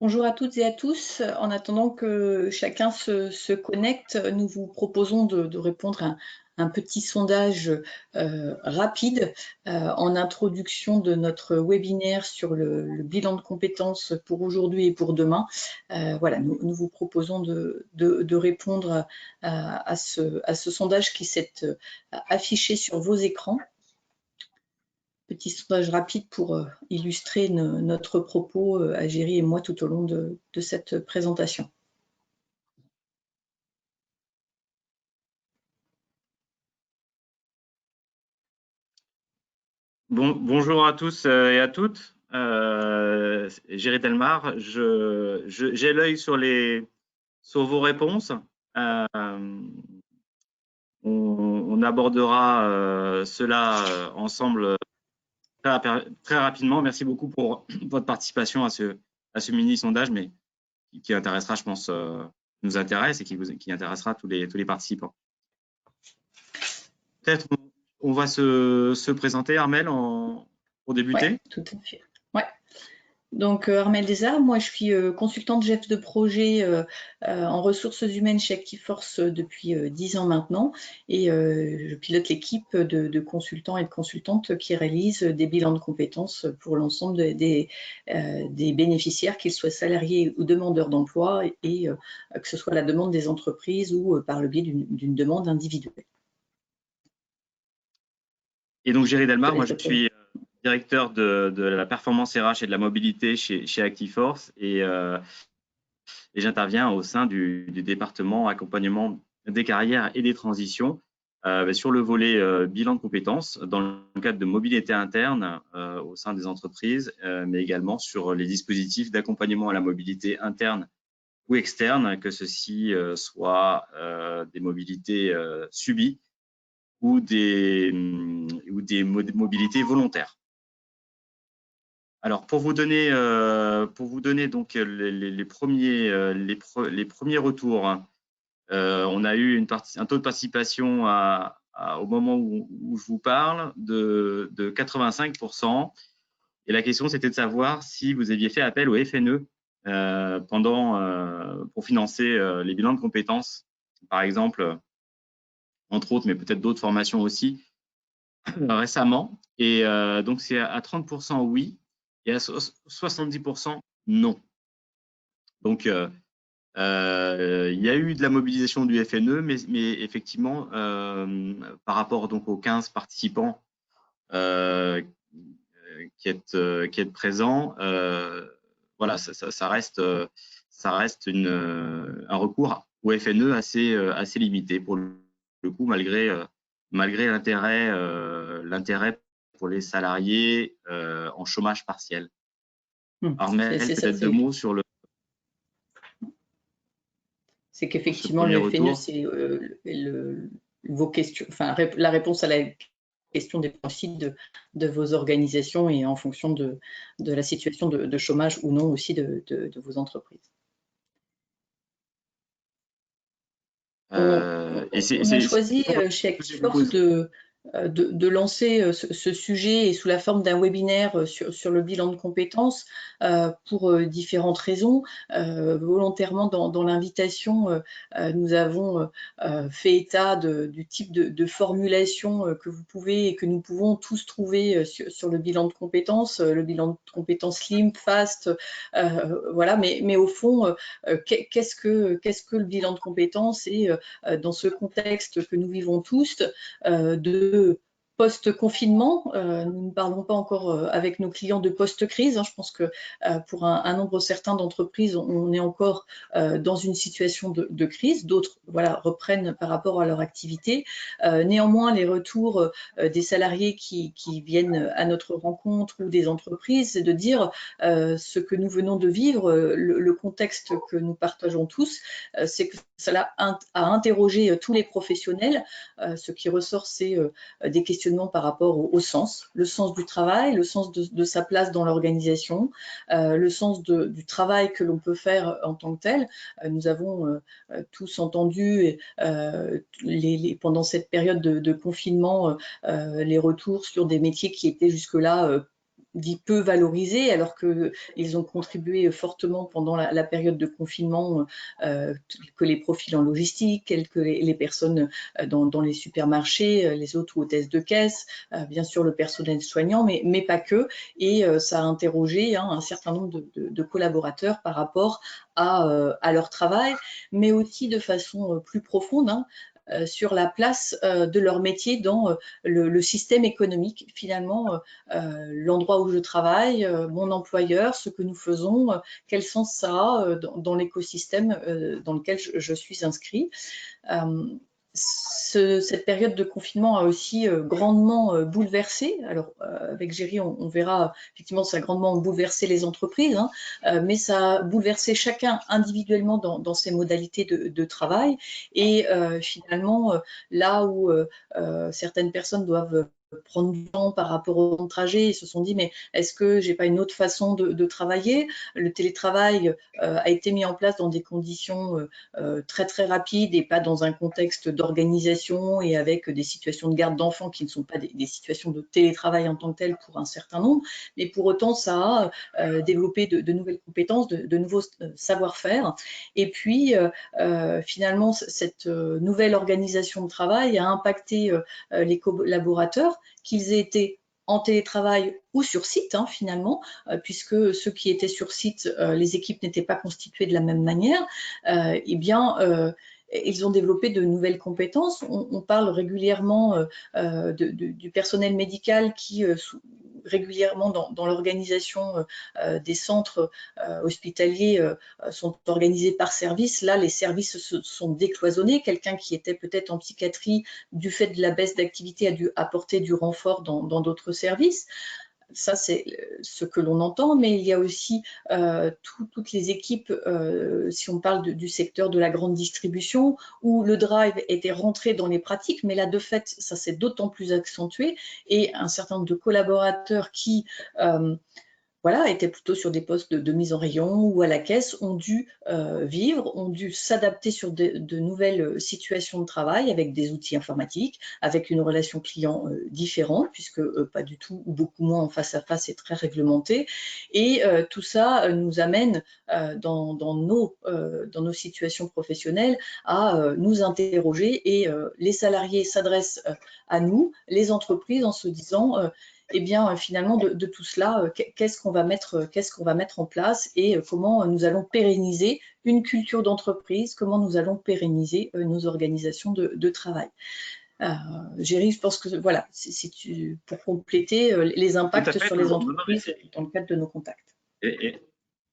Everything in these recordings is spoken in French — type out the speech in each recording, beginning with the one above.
Bonjour à toutes et à tous. En attendant que chacun se connecte, nous vous proposons de répondre à un petit sondage rapide en introduction de notre webinaire sur le bilan de compétences pour aujourd'hui et pour demain. Voilà, nous vous proposons de répondre à ce sondage qui s'est affiché sur vos écrans. Petit sondage rapide pour illustrer notre propos à Géry et moi tout au long de cette présentation. Bonjour à tous et à toutes. Géry Delmar, j'ai l'œil sur vos réponses. On abordera cela ensemble très rapidement. Merci beaucoup pour votre participation à ce mini sondage, mais qui intéressera, je pense, nous intéresse et qui intéressera tous les participants. Peut-être on va se présenter, Armelle, pour débuter. Oui, tout à fait. Ouais. Donc, Armelle Desarts, moi je suis consultante chef de projet en ressources humaines chez ActiveForce depuis 10 ans maintenant, et je pilote l'équipe de consultants et de consultantes qui réalisent des bilans de compétences pour l'ensemble des bénéficiaires, qu'ils soient salariés ou demandeurs d'emploi, et que ce soit à la demande des entreprises ou par le biais d'une demande individuelle. Et donc, Géry Delmar, moi je suis directeur de la performance RH et de la mobilité chez ActiveForce, et j'interviens au sein du département accompagnement des carrières et des transitions sur le volet bilan de compétences dans le cadre de mobilité interne au sein des entreprises, mais également sur les dispositifs d'accompagnement à la mobilité interne ou externe, que ceci soit des mobilités subies ou des mobilités volontaires. Alors, pour vous donner donc les premiers retours, on a eu un taux de participation au moment où je vous parle de 85%. Et la question, c'était de savoir si vous aviez fait appel au FNE pour financer les bilans de compétences, par exemple, entre autres, mais peut-être d'autres formations aussi, récemment. Et donc, c'est à 30% oui et à 70% non. Donc, il y a eu de la mobilisation du FNE, mais effectivement, par rapport donc aux 15 participants qui êtes présents, voilà, ça reste un recours au FNE assez limité pour le coup, malgré l'intérêt pour les salariés en chômage partiel. Armelle, peut-être 2 mots sur le. C'est qu'effectivement, le FNE, c'est vos questions, enfin, la réponse à la question dépend aussi de vos organisations et en fonction de la situation de chômage ou non aussi de vos entreprises. On a choisi chez ActiveForce de lancer ce sujet et sous la forme d'un webinaire sur le bilan de compétences pour différentes raisons. Volontairement, dans l'invitation, nous avons fait état du type de formulation que vous pouvez et que nous pouvons tous trouver sur le bilan de compétences, le bilan de compétences slim, fast, voilà. Mais au fond, qu'est-ce que le bilan de compétences, et dans ce contexte que nous vivons tous de post-confinement, nous ne parlons pas encore avec nos clients de post-crise. Je pense que pour un nombre certain d'entreprises, on est encore dans une situation de crise. D'autres, voilà, reprennent par rapport à leur activité. Néanmoins, les retours des salariés qui viennent à notre rencontre ou des entreprises, c'est de dire ce que nous venons de vivre, le contexte que nous partageons tous, c'est que cela a interrogé tous les professionnels. Ce qui ressort, c'est des questionnements par rapport au sens, le sens du travail, le sens de sa place dans l'organisation, le sens du travail que l'on peut faire en tant que tel. Nous avons tous entendu pendant cette période de confinement les retours sur des métiers qui étaient jusque-là dit peu valorisés, alors qu'ils ont contribué fortement pendant la période de confinement, que les profils en logistique, que les personnes dans les supermarchés, les autres hôtesses de caisse, bien sûr le personnel soignant, mais pas que. Et ça a interrogé un certain nombre de collaborateurs par rapport à leur travail, mais aussi de façon plus profonde, sur la place de leur métier dans le système économique. Finalement, l'endroit où je travaille, mon employeur, ce que nous faisons, quel sens ça a dans l'écosystème dans lequel je suis inscrit. Cette période de confinement a aussi grandement bouleversé. Alors, avec Géry, on verra, effectivement, ça a grandement bouleversé les entreprises, mais ça a bouleversé chacun individuellement dans ses modalités de travail. Et finalement, là où certaines personnes doivent prendre du temps par rapport au temps de trajet, ils se sont dit, mais est-ce que j'ai pas une autre façon de travailler? Le télétravail a été mis en place dans des conditions très très rapides et pas dans un contexte d'organisation et avec des situations de garde d'enfants qui ne sont pas des situations de télétravail en tant que telles pour un certain nombre, mais pour autant ça a développé de nouvelles compétences, de nouveaux savoir-faire. Et puis finalement cette nouvelle organisation de travail a impacté les collaborateurs, qu'ils aient été en télétravail ou sur site, finalement, puisque ceux qui étaient sur site, les équipes n'étaient pas constituées de la même manière, eh bien, ils ont développé de nouvelles compétences. On parle régulièrement du personnel médical qui, régulièrement dans l'organisation des centres hospitaliers, sont organisés par service. Là, les services se sont décloisonnés. Quelqu'un qui était peut-être en psychiatrie, du fait de la baisse d'activité, a dû apporter du renfort dans d'autres services. Ça, c'est ce que l'on entend, mais il y a aussi toutes les équipes, si on parle du secteur de la grande distribution, où le drive était rentré dans les pratiques, mais là, de fait, ça s'est d'autant plus accentué, et un certain nombre de collaborateurs qui voilà, étaient plutôt sur des postes de mise en rayon ou à la caisse, ont dû vivre, ont dû s'adapter sur de nouvelles situations de travail avec des outils informatiques, avec une relation client différente, puisque pas du tout ou beaucoup moins en face à face et très réglementé. Et tout ça nous amène dans nos situations professionnelles à nous interroger, et les salariés s'adressent à nous, les entreprises, en se disant eh bien, finalement, de tout cela, qu'est-ce qu'on va mettre en place, et comment nous allons pérenniser une culture d'entreprise, comment nous allons pérenniser nos organisations de travail. Géry, je pense que voilà, pour compléter les impacts sur les entreprises dans le cadre de nos contacts. Et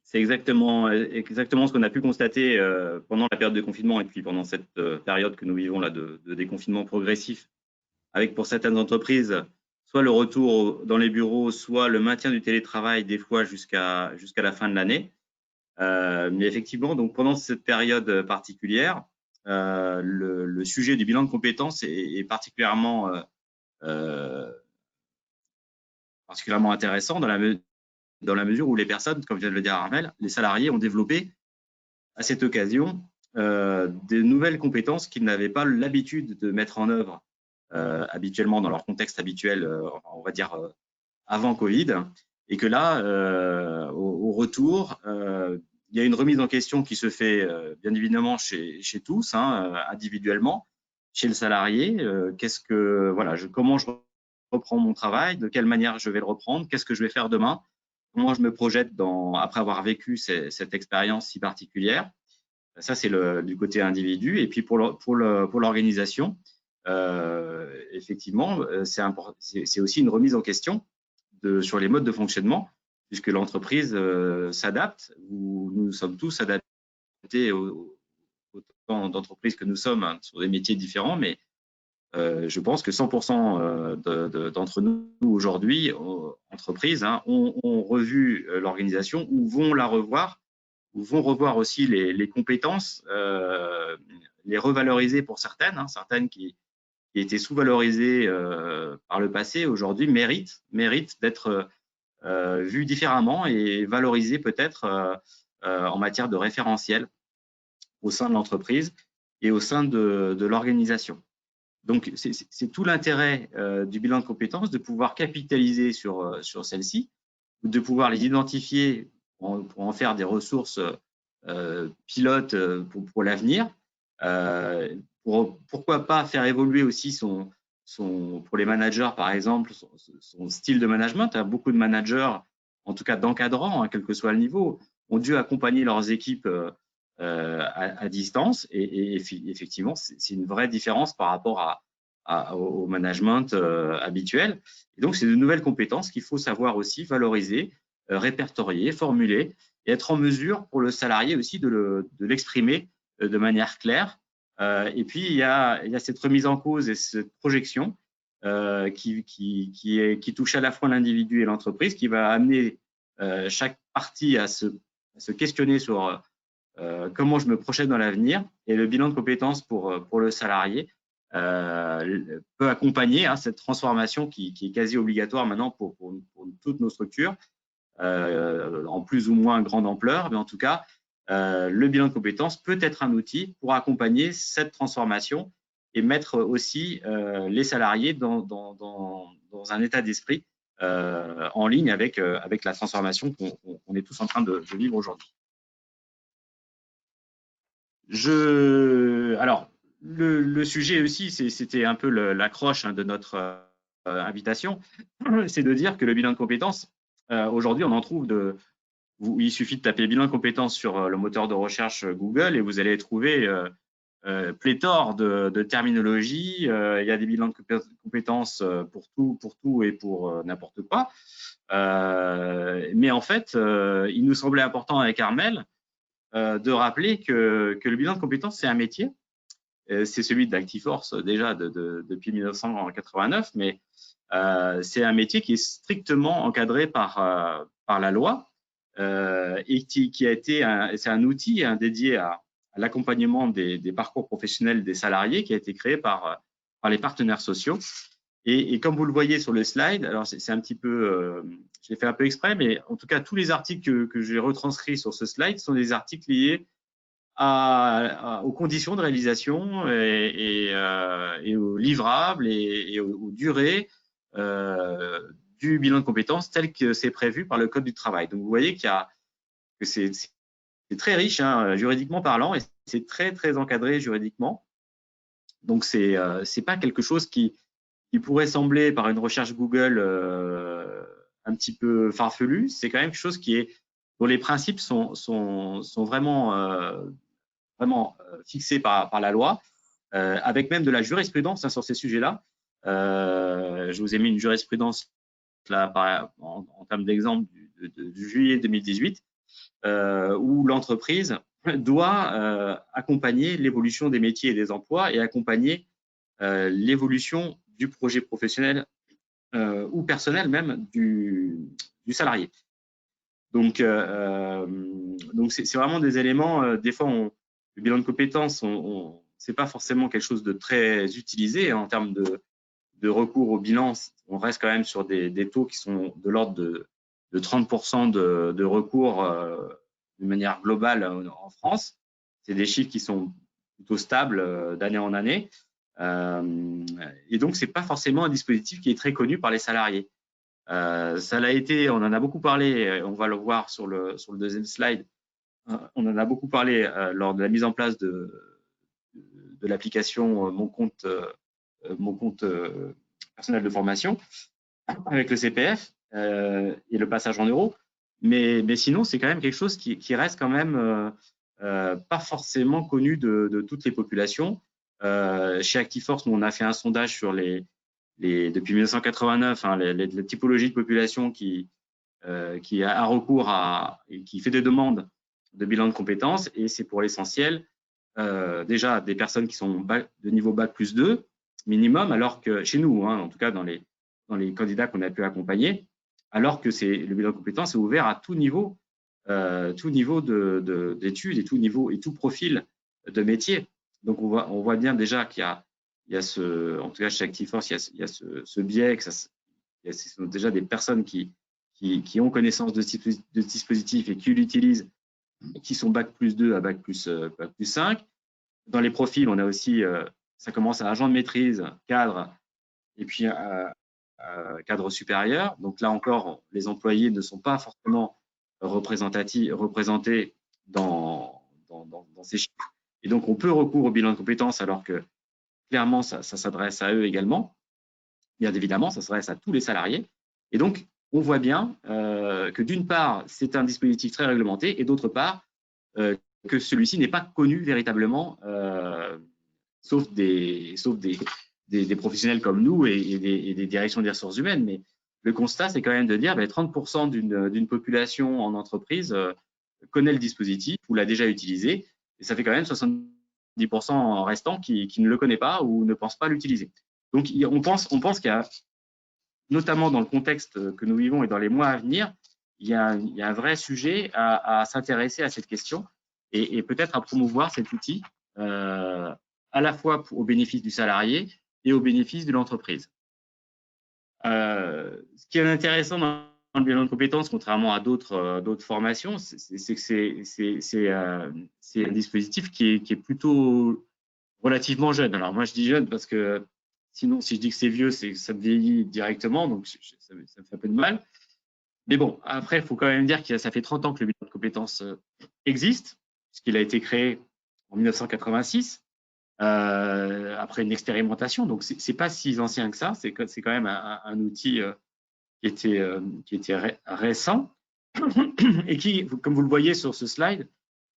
c'est exactement ce qu'on a pu constater pendant la période de confinement et puis pendant cette période que nous vivons là de déconfinement progressif, avec pour certaines entreprises soit le retour dans les bureaux, soit le maintien du télétravail, des fois jusqu'à la fin de l'année. Mais effectivement, donc pendant cette période particulière, le sujet du bilan de compétences est particulièrement intéressant dans la mesure où les personnes, comme vient de le dire Armelle, les salariés ont développé à cette occasion des nouvelles compétences qu'ils n'avaient pas l'habitude de mettre en œuvre habituellement dans leur contexte habituel, on va dire avant Covid, et que là, au retour, il y a une remise en question qui se fait bien évidemment chez tous, individuellement, chez le salarié. Comment je reprends mon travail, de quelle manière je vais le reprendre, qu'est-ce que je vais faire demain, comment je me projette après avoir vécu cette expérience si particulière. Ça, c'est du côté individu. Et puis pour l'organisation, effectivement, c'est aussi une remise en question sur les modes de fonctionnement, puisque l'entreprise s'adapte, où nous sommes tous adaptés autant d'entreprises que nous sommes, sur des métiers différents, mais je pense que 100% d'entre nous aujourd'hui, entreprises, ont revu l'organisation ou vont la revoir, ou vont revoir aussi les compétences, les revaloriser pour certaines qui étaient sous-valorisées par le passé, aujourd'hui méritent d'être vues différemment et valorisées peut-être en matière de référentiel au sein de l'entreprise et au sein de l'organisation. Donc, c'est tout l'intérêt du bilan de compétences, de pouvoir capitaliser sur celle-ci de pouvoir les identifier pour en faire des ressources pilotes pour l'avenir. Pourquoi pas faire évoluer aussi pour les managers, par exemple, son style de management. Beaucoup de managers, en tout cas d'encadrants, hein, quel que soit le niveau, ont dû accompagner leurs équipes à distance. Et effectivement, c'est une vraie différence par rapport au management habituel. Et donc, c'est de nouvelles compétences qu'il faut savoir aussi valoriser, répertorier, formuler et être en mesure pour le salarié aussi de l'exprimer de manière claire. Et puis, il y a cette remise en cause et cette projection qui touche à la fois l'individu et l'entreprise, qui va amener chaque partie à se questionner sur comment je me projette dans l'avenir. Et le bilan de compétences pour le salarié peut accompagner cette transformation qui est quasi obligatoire maintenant pour toutes nos structures, en plus ou moins grande ampleur, mais en tout cas, le bilan de compétences peut être un outil pour accompagner cette transformation et mettre aussi les salariés dans un état d'esprit en ligne avec la transformation qu'on est tous en train de vivre aujourd'hui. Alors, le sujet aussi, c'était un peu l'accroche de notre invitation, c'est de dire que le bilan de compétences, aujourd'hui, on en trouve il suffit de taper bilan de compétences sur le moteur de recherche Google et vous allez trouver pléthore de terminologie. Il y a des bilans de compétences pour tout et pour n'importe quoi. Mais en fait, il nous semblait important avec Armelle de rappeler que le bilan de compétences, c'est un métier. C'est celui d'Actiforce déjà depuis 1989, mais c'est un métier qui est strictement encadré par la loi et qui a été c'est un outil dédié à l'accompagnement des parcours professionnels des salariés qui a été créé par les partenaires sociaux. Et comme vous le voyez sur le slide, alors c'est un petit peu, je l'ai fait un peu exprès, mais en tout cas, tous les articles que j'ai retranscrits sur ce slide sont des articles liés aux conditions de réalisation et aux livrables et aux durées du bilan de compétences tel que c'est prévu par le Code du travail. Donc, vous voyez que c'est très riche juridiquement parlant et c'est très, très encadré juridiquement. Donc, c'est pas quelque chose qui pourrait sembler par une recherche Google un petit peu farfelu. C'est quand même quelque chose dont les principes sont vraiment fixés par la loi, avec même de la jurisprudence sur ces sujets-là. Je vous ai mis une jurisprudence là, en termes d'exemple du juillet 2018, où l'entreprise doit accompagner l'évolution des métiers et des emplois et accompagner l'évolution du projet professionnel ou personnel même du salarié. Donc c'est vraiment des éléments, des fois, le bilan de compétences, c'est pas forcément quelque chose de très utilisé en termes de recours au bilan. On reste quand même sur des taux qui sont de l'ordre de 30% de recours de manière globale en France. C'est des chiffres qui sont plutôt stables d'année en année. Et donc, c'est pas forcément un dispositif qui est très connu par les salariés. Ça l'a été, on en a beaucoup parlé, on va le voir sur le deuxième slide. On en a beaucoup parlé lors de la mise en place de l'application Mon compte personnel de formation avec le CPF et le passage en euros. Mais sinon, c'est quand même quelque chose qui reste quand même pas forcément connu de toutes les populations. Chez Actiforce, nous, on a fait un sondage sur depuis 1989, les typologies de population qui a recours et qui fait des demandes de bilan de compétences, et c'est pour l'essentiel déjà des personnes qui sont de niveau Bac plus 2 minimum, alors que chez nous, en tout cas dans les candidats qu'on a pu accompagner, alors que le bilan de compétences est ouvert à tout niveau d'études et tout niveau et tout profil de métier. Donc on voit bien déjà qu'il y a en tout cas chez Actiforce, il y a ce biais, que ce sont déjà des personnes qui ont connaissance de ce dispositif et qui l'utilisent, qui sont Bac plus 2 à Bac plus 5. Dans les profils, on a aussi, ça commence à agent de maîtrise, cadre, et puis cadre supérieur. Donc là encore, les employés ne sont pas forcément représentés dans ces chiffres. Et donc, on peut recourir au bilan de compétences alors que clairement, ça s'adresse à eux également. Bien évidemment, ça s'adresse à tous les salariés. Et donc, on voit bien que d'une part, c'est un dispositif très réglementé et d'autre part, que celui-ci n'est pas connu véritablement, sauf des professionnels comme nous et des directions des ressources humaines. Mais le constat, c'est quand même de dire que 30% d'une population en entreprise connaît le dispositif ou l'a déjà utilisé, et ça fait quand même 70% restants qui ne le connaissent pas ou ne pensent pas l'utiliser. Donc, on pense qu'il y a, notamment dans le contexte que nous vivons et dans les mois à venir, il y a un vrai sujet à s'intéresser à cette question et peut-être à promouvoir cet outil à la fois au bénéfice du salarié et au bénéfice de l'entreprise. Ce qui est intéressant dans le bilan de compétences, contrairement à d'autres formations, c'est que c'est un dispositif qui est plutôt relativement jeune. Alors moi, je dis jeune parce que sinon, si je dis que c'est vieux, ça me vieillit directement, donc ça me fait un peu de mal. Mais bon, après, il faut quand même dire que ça fait 30 ans que le bilan de compétences existe, puisqu'il a été créé en 1986, après une expérimentation. Donc, c'est pas si ancien que ça. C'est quand même un outil qui était récent et qui, comme vous le voyez sur ce slide,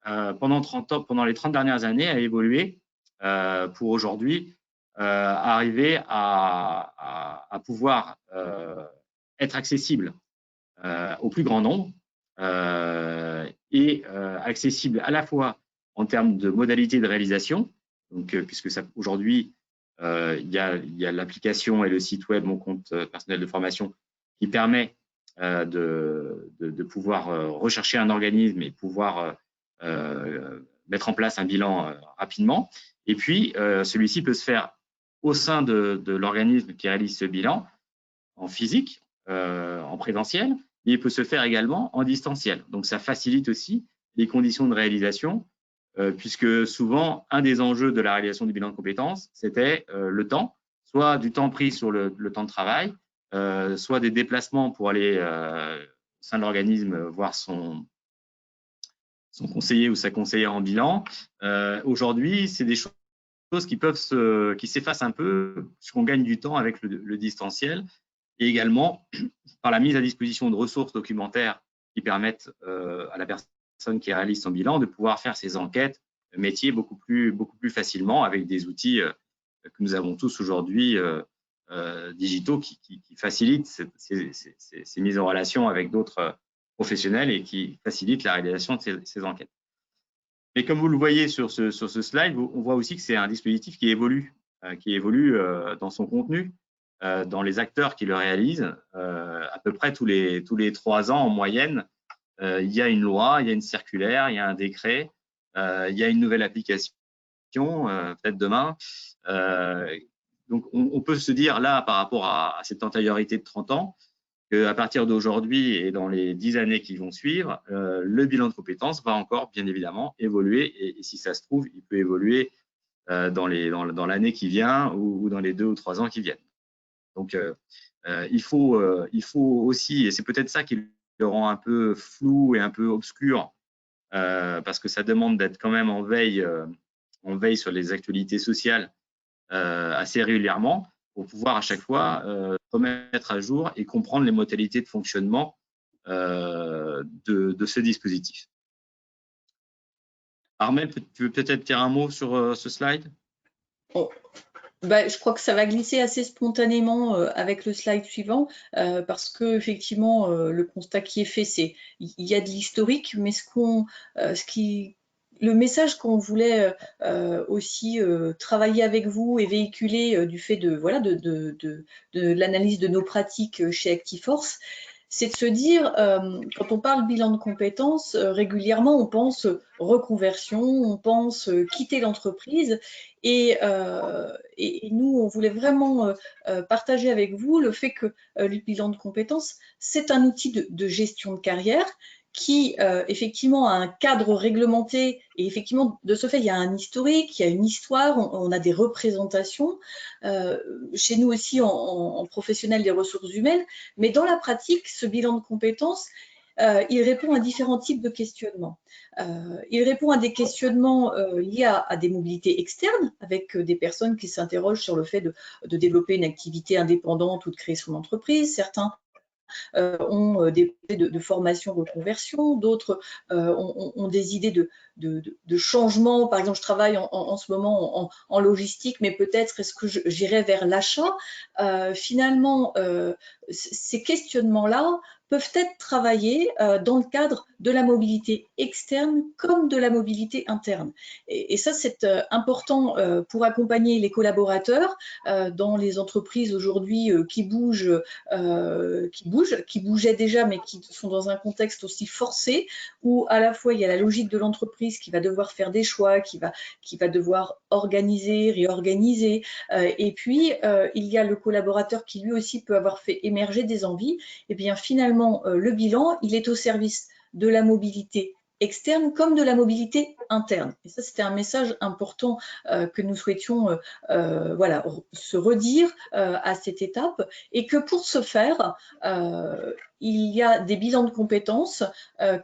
pendant 30 ans, pendant les 30 dernières années, a évolué pour aujourd'hui arriver à pouvoir être accessible au plus grand nombre et accessible à la fois en termes de modalités de réalisation, donc, puisque aujourd'hui, il y a l'application et le site web Mon compte personnel de formation qui permet de pouvoir rechercher un organisme et pouvoir mettre en place un bilan rapidement. Et puis, celui-ci peut se faire au sein de l'organisme qui réalise ce bilan en physique, en présentiel, mais il peut se faire également en distanciel. Donc, ça facilite aussi les conditions de réalisation, puisque souvent, un des enjeux de la réalisation du bilan de compétences, c'était le temps, soit du temps pris sur le temps de travail, soit des déplacements pour aller au sein de l'organisme voir son conseiller ou sa conseillère en bilan. Aujourd'hui, c'est des choses qui s'effacent un peu, puisqu'on gagne du temps avec le distanciel, et également par la mise à disposition de ressources documentaires qui permettent à la personne qui réalise son bilan de pouvoir faire ses enquêtes métiers beaucoup plus facilement avec des outils que nous avons tous aujourd'hui digitaux qui facilitent ces mises en relation avec d'autres professionnels et qui facilitent la réalisation de ces enquêtes. Mais comme vous le voyez sur ce slide, on voit aussi que c'est un dispositif qui évolue dans son contenu, dans les acteurs qui le réalisent. À peu près tous les 3 ans en moyenne, il y a une loi, il y a une circulaire, il y a un décret, il y a une nouvelle application, peut-être demain. Donc, on peut se dire là, par rapport à cette antériorité de 30 ans, qu'à partir d'aujourd'hui et dans les 10 années qui vont suivre, le bilan de compétences va encore, bien évidemment, évoluer. Et si ça se trouve, il peut évoluer dans l'année qui vient ou dans les 2 ou 3 ans qui viennent. Donc, il faut aussi, et c'est peut-être ça qui le rend un peu flou et un peu obscur, parce que ça demande d'être quand même en veille sur les actualités sociales assez régulièrement pour pouvoir à chaque fois remettre à jour et comprendre les modalités de fonctionnement de ce dispositif. Armelle, tu veux peut-être dire un mot sur ce slide? Je crois que ça va glisser assez spontanément avec le slide suivant, parce que effectivement, le constat qui est fait, c'est il y a de l'historique, mais le message qu'on voulait aussi travailler avec vous et véhiculer du fait de l'analyse de nos pratiques chez Actiforce, c'est de se dire, quand on parle bilan de compétences, régulièrement, on pense reconversion, on pense quitter l'entreprise. Et nous, on voulait vraiment partager avec vous le fait que le bilan de compétences, c'est un outil de gestion de carrière qui effectivement a un cadre réglementé et effectivement de ce fait il y a un historique, il y a une histoire, on a des représentations chez nous aussi en professionnels des ressources humaines, mais dans la pratique ce bilan de compétences il répond à différents types de questionnements. Il répond à des questionnements liés à des mobilités externes, avec des personnes qui s'interrogent sur le fait de développer une activité indépendante ou de créer son entreprise. Certains ont des idées de formation, reconversion, d'autres ont des idées de changement. Par exemple, je travaille en ce moment en logistique, mais peut-être est-ce que j'irai vers l'achat. Finalement, ces questionnements-là peuvent être travaillés dans le cadre de la mobilité externe comme de la mobilité interne. Et ça, c'est important pour accompagner les collaborateurs dans les entreprises aujourd'hui qui bougent, qui bougeaient déjà, mais qui sont dans un contexte aussi forcé, où à la fois il y a la logique de l'entreprise qui va devoir faire des choix, qui va devoir organiser, réorganiser, et puis il y a le collaborateur qui lui aussi peut avoir fait émerger des envies. Et bien finalement, le bilan, il est au service de la mobilité externe comme de la mobilité interne. Et ça, c'était un message important que nous souhaitions voilà, se redire à cette étape, et que pour ce faire, il y a des bilans de compétences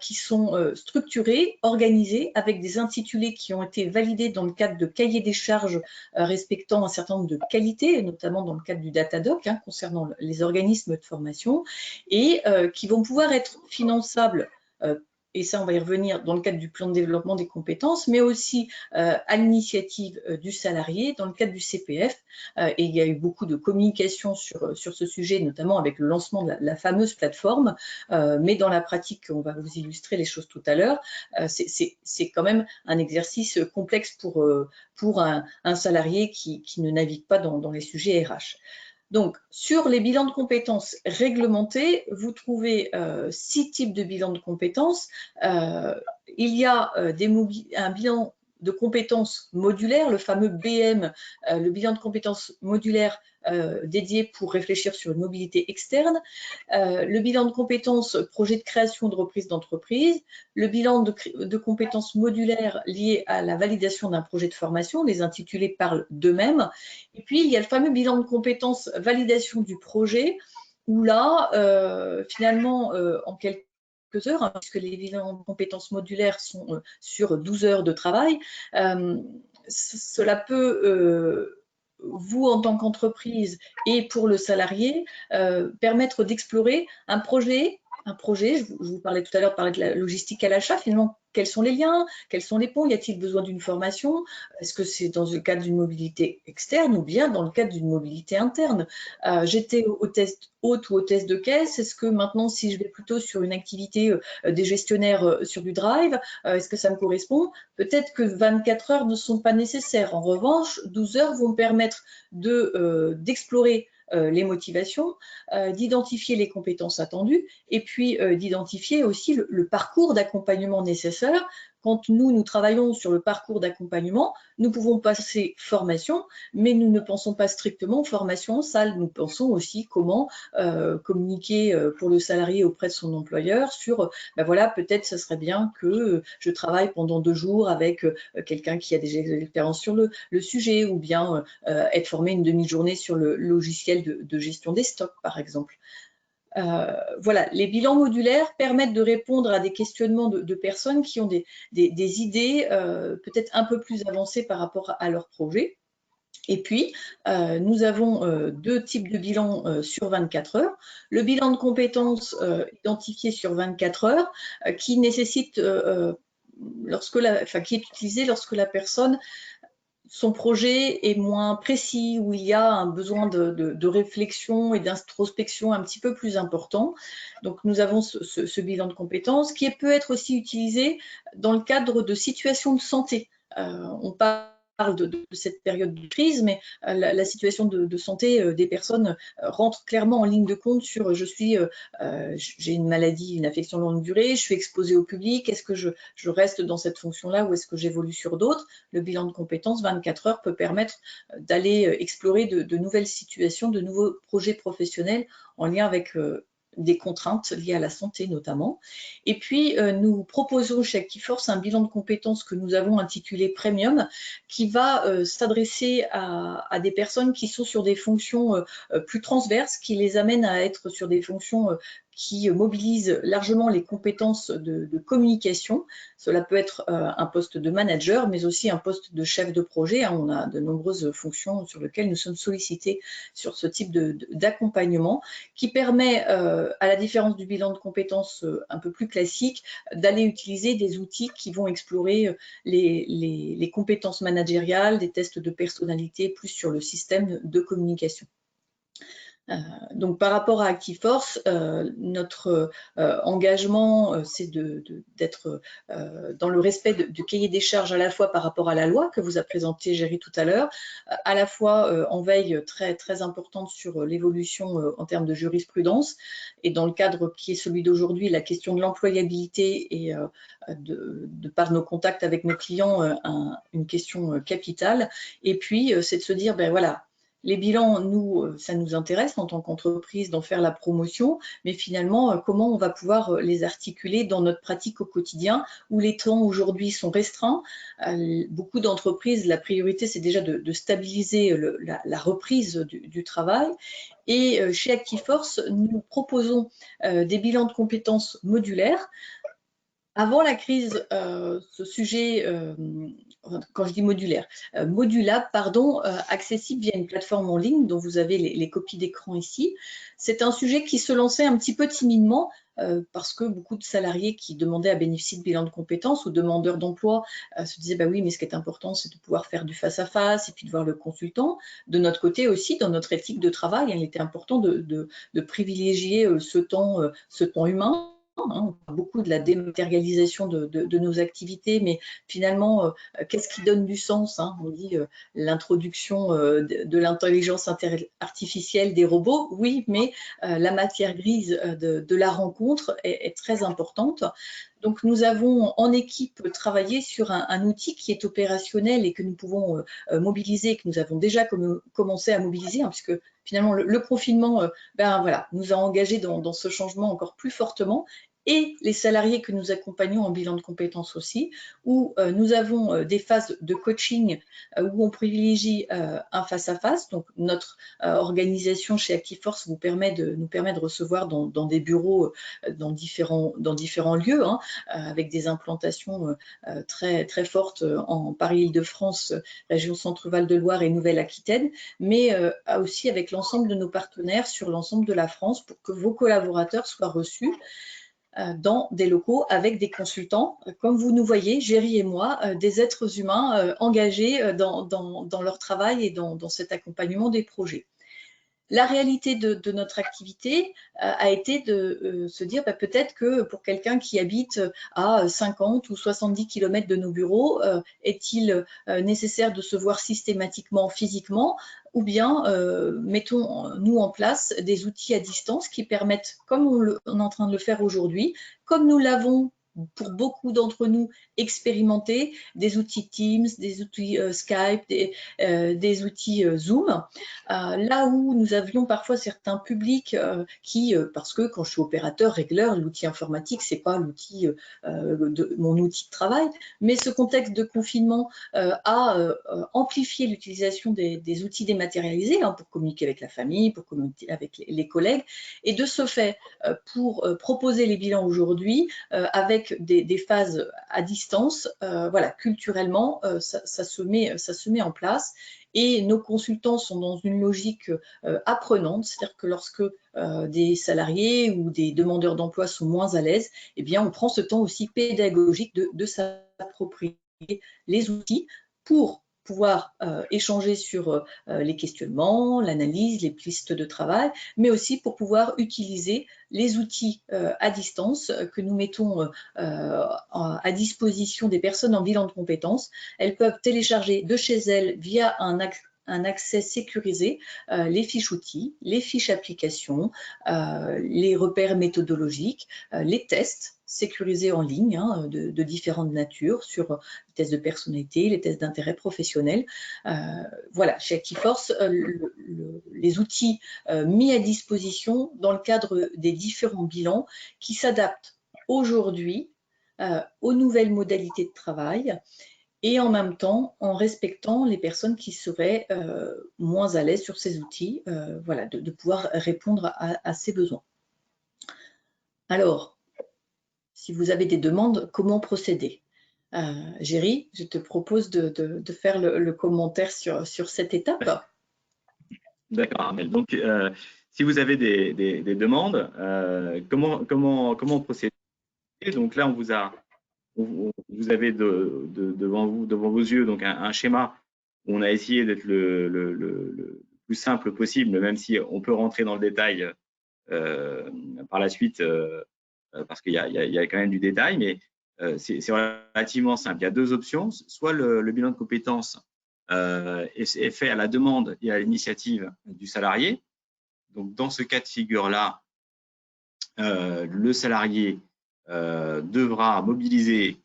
qui sont structurés, organisés, avec des intitulés qui ont été validés dans le cadre de cahiers des charges respectant un certain nombre de qualités, notamment dans le cadre du Datadoc, concernant les organismes de formation, et qui vont pouvoir être finançables et ça on va y revenir dans le cadre du plan de développement des compétences, mais aussi à l'initiative du salarié dans le cadre du CPF. Et il y a eu beaucoup de communication sur ce sujet, notamment avec le lancement de la fameuse plateforme, mais dans la pratique, on va vous illustrer les choses tout à l'heure, c'est quand même un exercice complexe pour un salarié qui ne navigue pas dans les sujets RH. Donc, sur les bilans de compétences réglementés, vous trouvez 6 types de bilans de compétences. Il y a un bilan de compétences modulaires, le fameux BM, le bilan de compétences modulaires dédié pour réfléchir sur une mobilité externe, le bilan de compétences projet de création de reprise d'entreprise, le bilan de compétences modulaires liées à la validation d'un projet de formation, les intitulés parlent d'eux-mêmes, et puis il y a le fameux bilan de compétences validation du projet, où là, finalement, en quelques heures, puisque les bilans de compétences modulaires sont sur 12 heures de travail, cela peut vous en tant qu'entreprise et pour le salarié, permettre d'explorer un projet, je vous parlais tout à l'heure de la logistique à l'achat, finalement, quels sont les liens, quels sont les ponts, y a-t-il besoin d'une formation, est-ce que c'est dans le cadre d'une mobilité externe ou bien dans le cadre d'une mobilité interne, j'étais au test hôte ou au test de caisse, est-ce que maintenant si je vais plutôt sur une activité des gestionnaires sur du drive, est-ce que ça me correspond? Peut-être que 24 heures ne sont pas nécessaires. En revanche, 12 heures vont me permettre d'explorer les motivations, d'identifier les compétences attendues et puis d'identifier aussi le parcours d'accompagnement nécessaire. Quand nous travaillons sur le parcours d'accompagnement, nous pouvons passer formation, mais nous ne pensons pas strictement formation en salle. Nous pensons aussi comment communiquer pour le salarié auprès de son employeur sur, ben voilà, peut-être ce serait bien que je travaille pendant 2 jours avec quelqu'un qui a déjà de l'expérience sur le sujet, ou bien être formé une demi-journée sur le logiciel de gestion des stocks, par exemple. Voilà, les bilans modulaires permettent de répondre à des questionnements de personnes qui ont des idées peut-être un peu plus avancées par rapport à leur projet. Et puis, nous avons 2 types de bilans sur 24 heures. Le bilan de compétences identifié sur 24 heures qui nécessite, qui est utilisé lorsque la personne, son projet est moins précis, où il y a un besoin de réflexion et d'introspection un petit peu plus important. Donc, nous avons ce bilan de compétences qui peut être aussi utilisé dans le cadre de situations de santé. On parle de cette période de crise, mais la situation de santé des personnes rentre clairement en ligne de compte sur j'ai une maladie, une affection longue durée, je suis exposée au public, est-ce que je reste dans cette fonction-là ou est-ce que j'évolue sur d'autres? Le bilan de compétences 24 heures peut permettre d'aller explorer de nouvelles situations, de nouveaux projets professionnels en lien avec des contraintes liées à la santé notamment. Et puis, nous proposons chez Actiforce un bilan de compétences que nous avons intitulé Premium, qui va s'adresser à des personnes qui sont sur des fonctions plus transverses, qui les amènent à être sur des fonctions qui mobilise largement les compétences de communication. Cela peut être un poste de manager, mais aussi un poste de chef de projet. On a de nombreuses fonctions sur lesquelles nous sommes sollicités sur ce type d'accompagnement qui permet, à la différence du bilan de compétences un peu plus classique, d'aller utiliser des outils qui vont explorer les compétences managériales, des tests de personnalité, plus sur le système de communication. Donc par rapport à Actiforce, notre engagement, c'est d'être dans le respect du cahier des charges à la fois par rapport à la loi que vous a présenté Géry tout à l'heure, à la fois en veille très importante sur l'évolution en termes de jurisprudence, et dans le cadre qui est celui d'aujourd'hui, la question de l'employabilité et de par nos contacts avec nos clients, une question capitale. Et puis c'est de se dire, ben voilà, les bilans, nous, ça nous intéresse en tant qu'entreprise d'en faire la promotion, mais finalement, comment on va pouvoir les articuler dans notre pratique au quotidien, où les temps aujourd'hui sont restreints. Beaucoup d'entreprises, la priorité, c'est déjà de stabiliser la reprise du travail. Et chez Actiforce, nous proposons des bilans de compétences modulaires. Avant la crise, ce sujet, quand je dis modulaire, modulable, pardon, accessible via une plateforme en ligne dont vous avez les copies d'écran ici. C'est un sujet qui se lançait un petit peu timidement parce que beaucoup de salariés qui demandaient à bénéficier de bilan de compétences ou demandeurs d'emploi se disaient bah oui, mais ce qui est important, c'est de pouvoir faire du face-à-face et puis de voir le consultant. De notre côté aussi, dans notre éthique de travail, il était important de privilégier ce temps humain. On parle beaucoup de la dématérialisation de nos activités, mais finalement, qu'est-ce qui donne du sens? On dit l'introduction de l'intelligence artificielle des robots, oui, mais la matière grise de la rencontre est très importante. Donc, nous avons en équipe travaillé sur un outil qui est opérationnel et que nous pouvons mobiliser, que nous avons déjà commencé à mobiliser, puisque finalement le confinement voilà, nous a engagés dans ce changement encore plus fortement, et les salariés que nous accompagnons en bilan de compétences aussi, où nous avons des phases de coaching où on privilégie un face-à-face. Donc notre organisation chez Actiforce nous permet de recevoir dans des bureaux dans différents lieux, avec des implantations très fortes en Paris-Île-de-France, région Centre-Val de Loire et Nouvelle-Aquitaine, mais aussi avec l'ensemble de nos partenaires sur l'ensemble de la France pour que vos collaborateurs soient reçus dans des locaux avec des consultants, comme vous nous voyez, Géry et moi, des êtres humains engagés dans leur travail et dans cet accompagnement des projets. La réalité de notre activité a été de se dire peut-être que pour quelqu'un qui habite à 50 ou 70 km de nos bureaux, est-il nécessaire de se voir systématiquement physiquement, ou bien mettons-nous en place des outils à distance qui permettent, comme on est en train de le faire aujourd'hui, comme nous l'avons pour beaucoup d'entre nous expérimenter, des outils Teams, des outils Skype, des outils Zoom. Là où nous avions parfois certains publics qui, parce que quand je suis opérateur régleur, l'outil informatique, c'est pas l'outil mon outil de travail, mais ce contexte de confinement a amplifié l'utilisation des outils dématérialisés pour communiquer avec la famille, pour communiquer avec les collègues, et de ce fait, pour proposer les bilans aujourd'hui, avec des phases à distance, voilà, culturellement, ça se met en place. Et nos consultants sont dans une logique apprenante, c'est-à-dire que lorsque des salariés ou des demandeurs d'emploi sont moins à l'aise, eh bien, on prend ce temps aussi pédagogique de s'approprier les outils pour pouvoir échanger sur les questionnements, l'analyse, les pistes de travail, mais aussi pour pouvoir utiliser les outils à distance que nous mettons à disposition des personnes en bilan de compétences. Elles peuvent télécharger de chez elles via un un accès sécurisé, les fiches outils, les fiches applications, les repères méthodologiques, les tests sécurisés en ligne de différentes natures sur les tests de personnalité, les tests d'intérêt professionnel. Voilà, chez Actiforce, les outils mis à disposition dans le cadre des différents bilans qui s'adaptent aujourd'hui aux nouvelles modalités de travail et en même temps en respectant les personnes qui seraient moins à l'aise sur ces outils, voilà, de pouvoir répondre à ces besoins. Alors, si vous avez des demandes, comment procéder? Géry, je te propose de faire le commentaire sur cette étape. D'accord, Armelle. Donc, si vous avez des demandes, comment procéder? Donc là, vous avez devant vos yeux donc un schéma où on a essayé d'être le plus simple possible, même si on peut rentrer dans le détail par la suite, parce qu'il y a quand même du détail, mais c'est relativement simple. Il y a deux options. Soit le bilan de compétences est fait à la demande et à l'initiative du salarié. Donc, dans ce cas de figure-là, le salarié devra mobiliser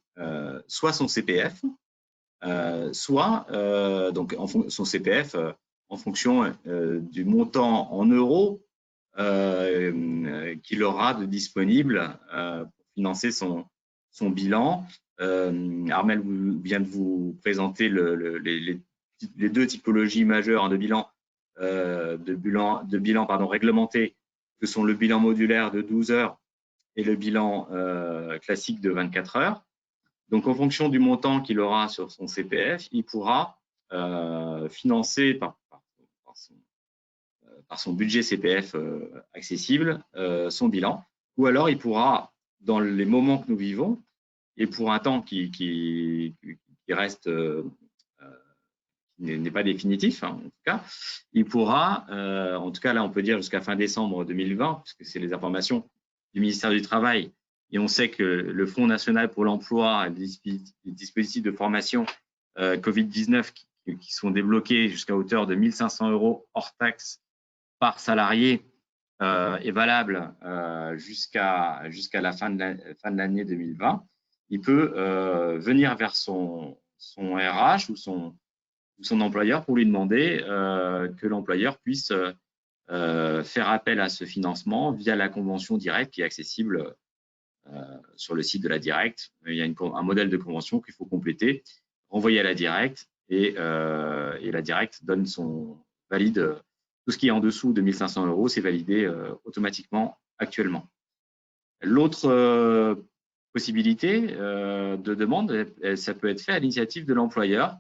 soit son CPF, soit donc son CPF en fonction du montant en euros qu'il aura de disponible pour financer son bilan. Armelle vient de vous présenter les deux typologies majeures de bilan réglementé, que sont le bilan modulaire de 12 heures et le bilan classique de 24 heures. Donc, en fonction du montant qu'il aura sur son CPF, il pourra financer par son budget CPF accessible son bilan. Ou alors, il pourra, dans les moments que nous vivons, et pour un temps qui reste, n'est pas définitif, en tout cas, il pourra, en tout cas là on peut dire jusqu'à fin décembre 2020, puisque c'est les informations du ministère du Travail, et on sait que le Fonds national pour l'emploi, les dispositifs de formation Covid-19 qui sont débloqués jusqu'à hauteur de 1 500 € hors taxe par salarié est valable jusqu'à la fin de l'année 2020. Il peut venir vers son RH ou son employeur pour lui demander que l'employeur puisse faire appel à ce financement via la convention directe qui est accessible sur le site de la Directe. Il y a un modèle de convention qu'il faut compléter, renvoyer à la Directe et la Directe valide tout ce qui est en dessous de 1 500 €, c'est validé automatiquement actuellement. L'autre possibilité de demande, ça peut être fait à l'initiative de l'employeur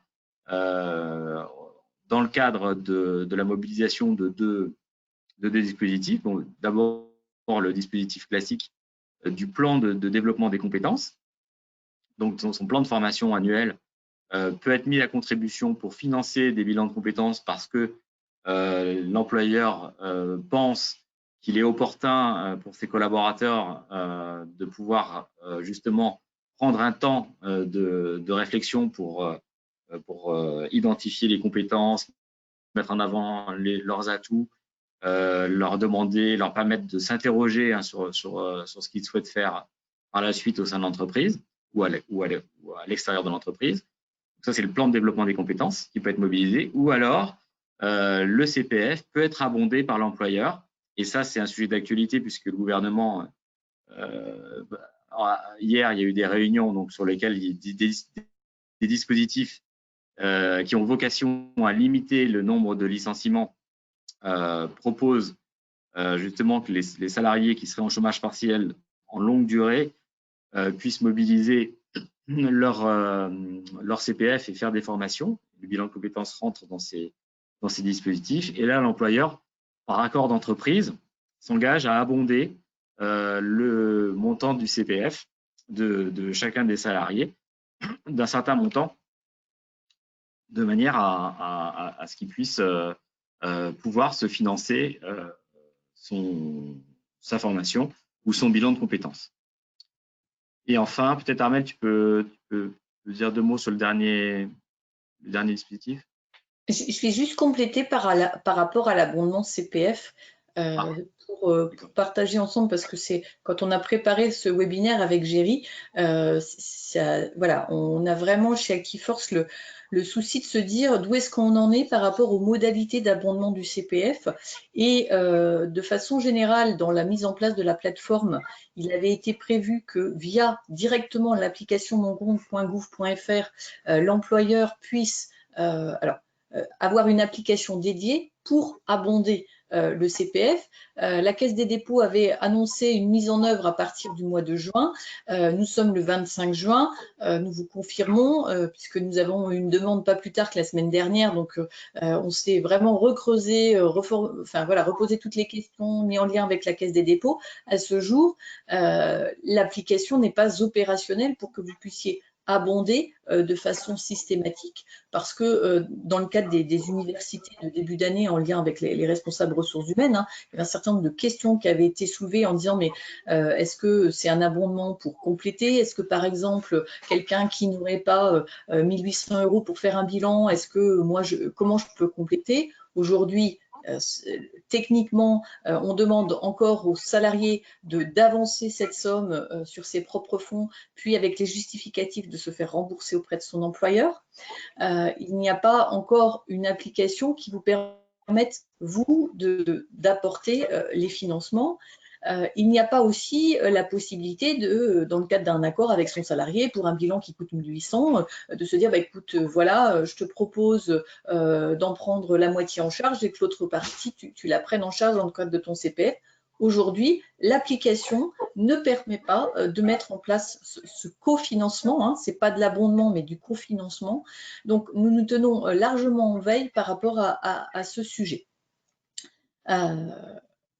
dans le cadre de la mobilisation de deux dispositifs. Bon, d'abord, le dispositif classique du plan de développement des compétences. Donc, son plan de formation annuel peut être mis à contribution pour financer des bilans de compétences parce que l'employeur pense qu'il est opportun pour ses collaborateurs de pouvoir justement prendre un temps de réflexion pour identifier les compétences, mettre en avant leurs atouts, leur permettre de s'interroger sur ce qu'ils souhaitent faire par la suite au sein de l'entreprise ou à l'extérieur de l'entreprise. Ça, c'est le plan de développement des compétences qui peut être mobilisé. Ou alors, le CPF peut être abondé par l'employeur. Et ça, c'est un sujet d'actualité puisque le gouvernement, hier, il y a eu des réunions donc, sur lesquelles il y a des dispositifs qui ont vocation à limiter le nombre de licenciements proposent justement que les salariés qui seraient en chômage partiel en longue durée puissent mobiliser leur CPF et faire des formations. Le bilan de compétences rentre dans ces dispositifs. Et là, l'employeur, par accord d'entreprise, s'engage à abonder le montant du CPF de chacun des salariés d'un certain montant, de manière à ce qu'ils puissent pouvoir se financer sa formation ou son bilan de compétences. Et enfin, peut-être Armelle, tu peux dire deux mots sur le dernier dispositif? Je vais juste compléter par rapport à l'abondement CPF pour partager ensemble, parce que c'est quand on a préparé ce webinaire avec Géry, voilà, on a vraiment chez Actiforce le souci de se dire d'où est-ce qu'on en est par rapport aux modalités d'abondement du CPF. Et de façon générale, dans la mise en place de la plateforme, il avait été prévu que via directement l'application moncompte.gouv.fr, l'employeur puisse avoir une application dédiée pour abonder le CPF. La Caisse des dépôts avait annoncé une mise en œuvre à partir du mois de juin. Nous sommes le 25 juin. Nous vous confirmons, puisque nous avons une demande pas plus tard que la semaine dernière, donc on s'est vraiment recreusé, reposé toutes les questions, mis en lien avec la Caisse des dépôts. À ce jour, l'application n'est pas opérationnelle pour que vous puissiez abonder de façon systématique, parce que dans le cadre des universités de début d'année, en lien avec les responsables ressources humaines, il y avait un certain nombre de questions qui avaient été soulevées en disant mais est-ce que c'est un abondement pour compléter? Est-ce que par exemple quelqu'un qui n'aurait pas 1800 € pour faire un bilan, est-ce que comment je peux compléter? Aujourd'hui, techniquement, on demande encore aux salariés d'avancer cette somme sur ses propres fonds, puis avec les justificatifs de se faire rembourser auprès de son employeur. Il n'y a pas encore une application qui vous permette, vous, d'apporter les financements. Il n'y a pas aussi la possibilité dans le cadre d'un accord avec son salarié pour un bilan qui coûte 1800, de se dire, écoute, voilà, je te propose d'en prendre la moitié en charge et que l'autre partie, tu la prennes en charge dans le cadre de ton CPF. Aujourd'hui, l'application ne permet pas de mettre en place ce cofinancement, ce n'est pas de l'abondement, mais du cofinancement. Donc, nous nous tenons largement en veille par rapport à ce sujet.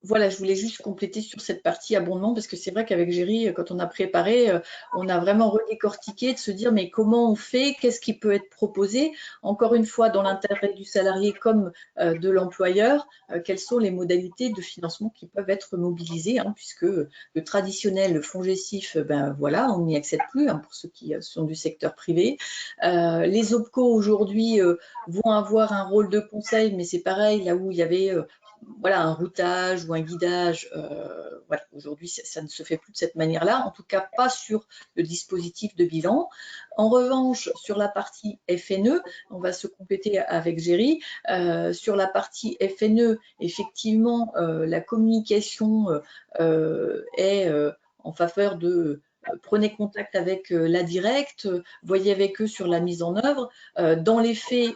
Voilà, je voulais juste compléter sur cette partie abondement, parce que c'est vrai qu'avec Géry, quand on a préparé, on a vraiment redécortiqué de se dire mais comment on fait, qu'est-ce qui peut être proposé, encore une fois dans l'intérêt du salarié comme de l'employeur, quelles sont les modalités de financement qui peuvent être mobilisées, puisque le traditionnel FONGECIF, voilà, on n'y accède plus pour ceux qui sont du secteur privé. Les OPCO aujourd'hui vont avoir un rôle de conseil, mais c'est pareil, là où il y avait voilà, un routage ou un guidage, voilà, aujourd'hui ça ne se fait plus de cette manière-là, en tout cas pas sur le dispositif de bilan. En revanche, sur la partie FNE, on va se compléter avec Géry, sur la partie FNE, effectivement, la communication est en faveur de prenez contact avec la directe, voyez avec eux sur la mise en œuvre. Dans les faits,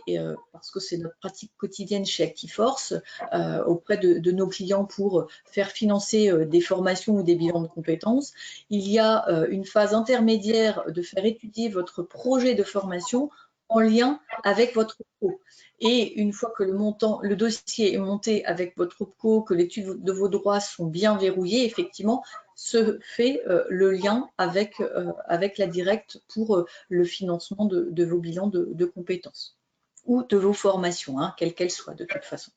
parce que c'est notre pratique quotidienne chez Actiforce, auprès de nos clients pour faire financer des formations ou des bilans de compétences, il y a une phase intermédiaire de faire étudier votre projet de formation en lien avec votre OPCO. Et une fois que le dossier est monté avec votre OPCO, que l'étude de vos droits sont bien verrouillés, effectivement, se fait le lien avec la directe pour le financement de vos bilans de compétences ou de vos formations, quelles qu'elles soient de toute façon.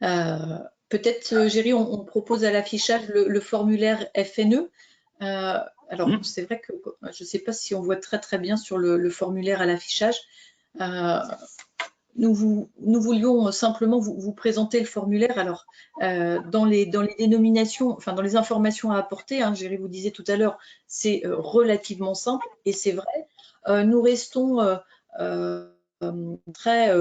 Peut-être, Géry, on propose à l'affichage le formulaire FNE. Alors, c'est vrai que je ne sais pas si on voit très bien sur le formulaire à l'affichage. Nous voulions simplement vous présenter le formulaire. Alors, dans les dénominations, enfin dans les informations à apporter, Géry vous disait tout à l'heure, c'est relativement simple et c'est vrai. Nous restons très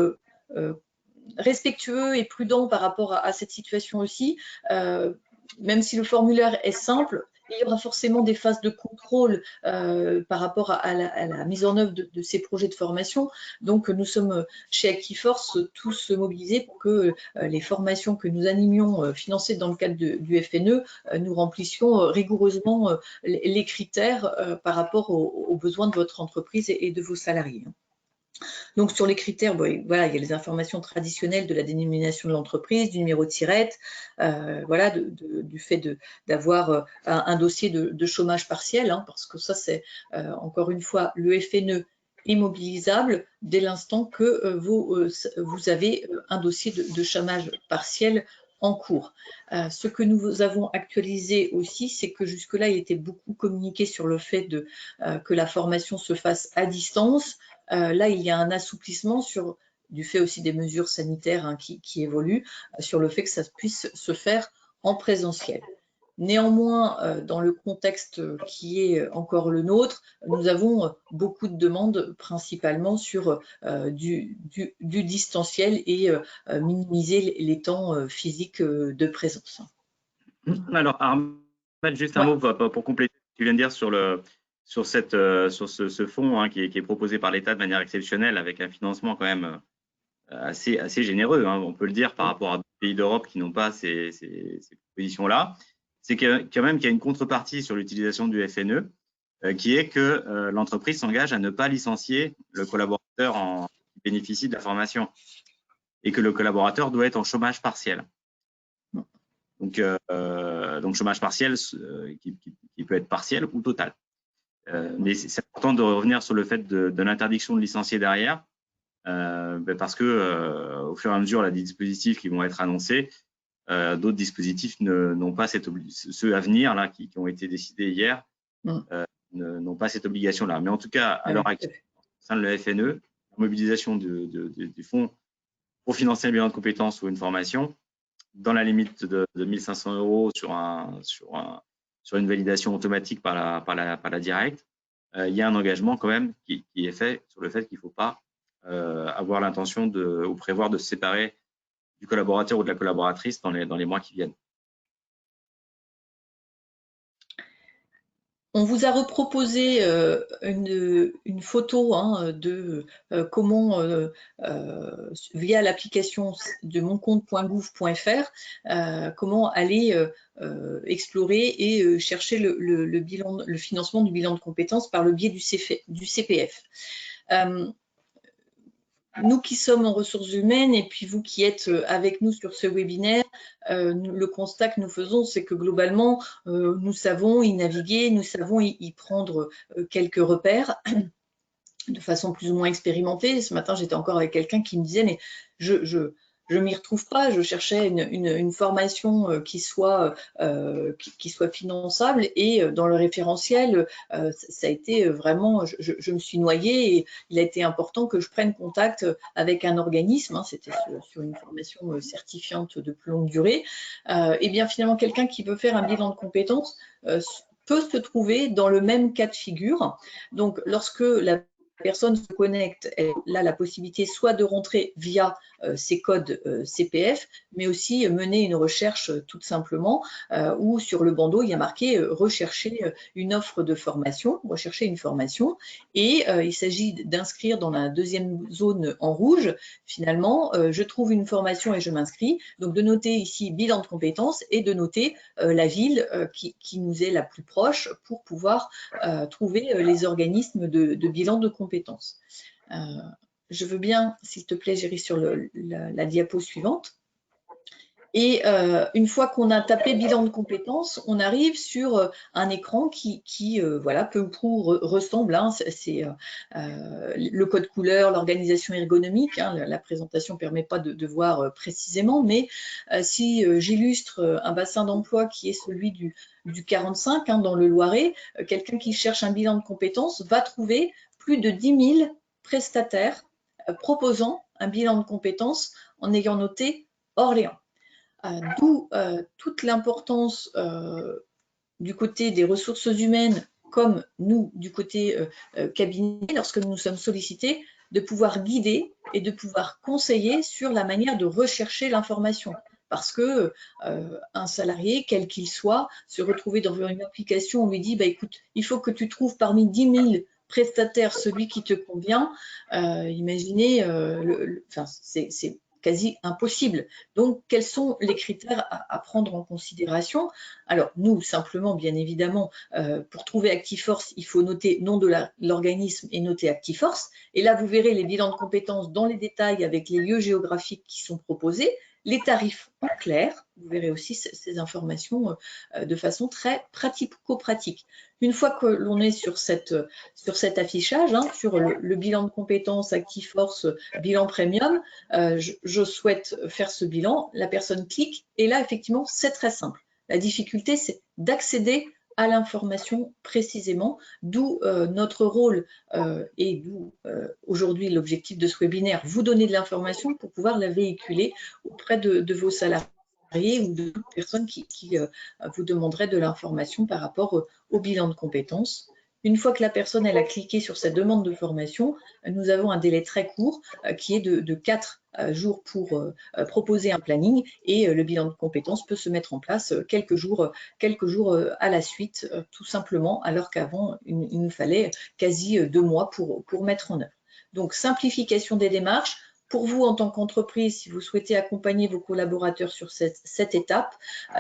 respectueux et prudents par rapport à cette situation aussi. Même si le formulaire est simple, il y aura forcément des phases de contrôle par rapport à la mise en œuvre de ces projets de formation. Donc, nous sommes chez Actiforce tous mobilisés pour que les formations que nous animions financées dans le cadre du FNE, nous remplissions rigoureusement les critères par rapport aux besoins de votre entreprise et de vos salariés. Donc, sur les critères, voilà, il y a les informations traditionnelles de la dénomination de l'entreprise, du numéro de SIRET, voilà, du fait d'avoir un dossier de chômage partiel, parce que ça, c'est encore une fois, le FNE est mobilisable dès l'instant que vous avez un dossier de chômage partiel en cours. Ce que nous avons actualisé aussi, c'est que jusque-là, il était beaucoup communiqué sur le fait que la formation se fasse à distance. Là, il y a un assouplissement sur du fait aussi des mesures sanitaires hein, qui évoluent, sur le fait que ça puisse se faire en présentiel. Néanmoins, dans le contexte qui est encore le nôtre, nous avons beaucoup de demandes principalement sur du distanciel et minimiser les temps physiques de présence. Alors, Armel, juste un mot pour compléter ce que tu viens de dire sur ce fonds hein, qui est proposé par l'État de manière exceptionnelle avec un financement quand même assez généreux, hein, on peut le dire, par rapport à d'autres pays d'Europe qui n'ont pas ces propositions-là. C'est quand même qu'il y a une contrepartie sur l'utilisation du FNE, qui est que l'entreprise s'engage à ne pas licencier le collaborateur qui bénéficie de la formation et que le collaborateur doit être en chômage partiel. Donc chômage partiel qui peut être partiel ou total. Mais c'est important de revenir sur le fait de l'interdiction de licencier derrière, parce que au fur et à mesure, des dispositifs qui vont être annoncés, d'autres dispositifs n'ont pas ceux à venir là qui ont été décidés hier n'ont pas cette obligation-là. Mais en tout cas, à l'heure actuelle, au sein de la FNE, la mobilisation du fonds pour financer un bilan de compétences ou une formation, dans la limite de 1 500 € sur une validation automatique par la directe, il y a un engagement quand même qui est fait sur le fait qu'il ne faut pas avoir l'intention ou prévoir de se séparer du collaborateur ou de la collaboratrice dans les mois qui viennent. On vous a reproposé une photo hein, de comment, via l'application de moncompte.gouv.fr, comment aller explorer et chercher le financement du bilan de compétences par le biais du CPF. Nous qui sommes en ressources humaines et puis vous qui êtes avec nous sur ce webinaire, le constat que nous faisons, c'est que globalement, nous savons y naviguer, nous savons y prendre quelques repères de façon plus ou moins expérimentée. Ce matin, j'étais encore avec quelqu'un qui me disait, mais je m'y retrouve pas, je cherchais une formation qui soit finançable et dans le référentiel, ça a été vraiment, je me suis noyée et il a été important que je prenne contact avec un organisme, hein, c'était sur une formation certifiante de plus longue durée, et bien finalement quelqu'un qui veut faire un bilan de compétences peut se trouver dans le même cas de figure. Donc lorsque la personne se connecte, elle a la possibilité soit de rentrer via ces codes CPF, mais aussi mener une recherche tout simplement où sur le bandeau, il y a marqué rechercher une offre de formation, rechercher une formation, et il s'agit d'inscrire dans la deuxième zone en rouge, finalement, je trouve une formation et je m'inscris, donc de noter ici bilan de compétences et de noter la ville qui nous est la plus proche pour pouvoir trouver les organismes de bilan de compétences. Je veux bien, s'il te plaît, Géry, sur la diapo suivante. Et une fois qu'on a tapé bilan de compétences, on arrive sur un écran qui voilà, peu ou prou ressemble. Hein, c'est le code couleur, l'organisation ergonomique. Hein, la présentation ne permet pas de voir précisément, mais si j'illustre un bassin d'emploi qui est celui du 45 hein, dans le Loiret, quelqu'un qui cherche un bilan de compétences va trouver plus de 10 000 prestataires proposant un bilan de compétences en ayant noté Orléans. D'où toute l'importance du côté des ressources humaines, comme nous, du côté cabinet, lorsque nous sommes sollicités, de pouvoir guider et de pouvoir conseiller sur la manière de rechercher l'information. Parce que un salarié, quel qu'il soit, se retrouver dans une application, on lui dit, bah, écoute, il faut que tu trouves parmi 10 000 prestataires celui qui te convient. Imaginez, c'est quasi impossible. Donc, quels sont les critères à prendre en considération? Alors, nous, simplement, bien évidemment, pour trouver Actiforce, il faut noter nom de l'organisme et noter Actiforce. Et là, vous verrez les bilans de compétences dans les détails avec les lieux géographiques qui sont proposés, les tarifs en clair. Vous verrez aussi ces informations de façon très pratico-pratique. Une fois que l'on est sur cet affichage, hein, sur le bilan de compétences Actiforce, bilan premium, je souhaite faire ce bilan, la personne clique et là, effectivement, c'est très simple. La difficulté, c'est d'accéder à l'information précisément, d'où notre rôle et d'où aujourd'hui l'objectif de ce webinaire, vous donner de l'information pour pouvoir la véhiculer auprès de vos salariés ou de toute personne qui vous demanderait de l'information par rapport au bilan de compétences. Une fois que la personne elle a cliqué sur sa demande de formation, nous avons un délai très court qui est de 4 jours pour proposer un planning et le bilan de compétences peut se mettre en place quelques jours à la suite, tout simplement, alors qu'avant, il nous fallait quasi 2 mois pour mettre en œuvre. Donc, simplification des démarches. Pour vous, en tant qu'entreprise, si vous souhaitez accompagner vos collaborateurs sur cette étape,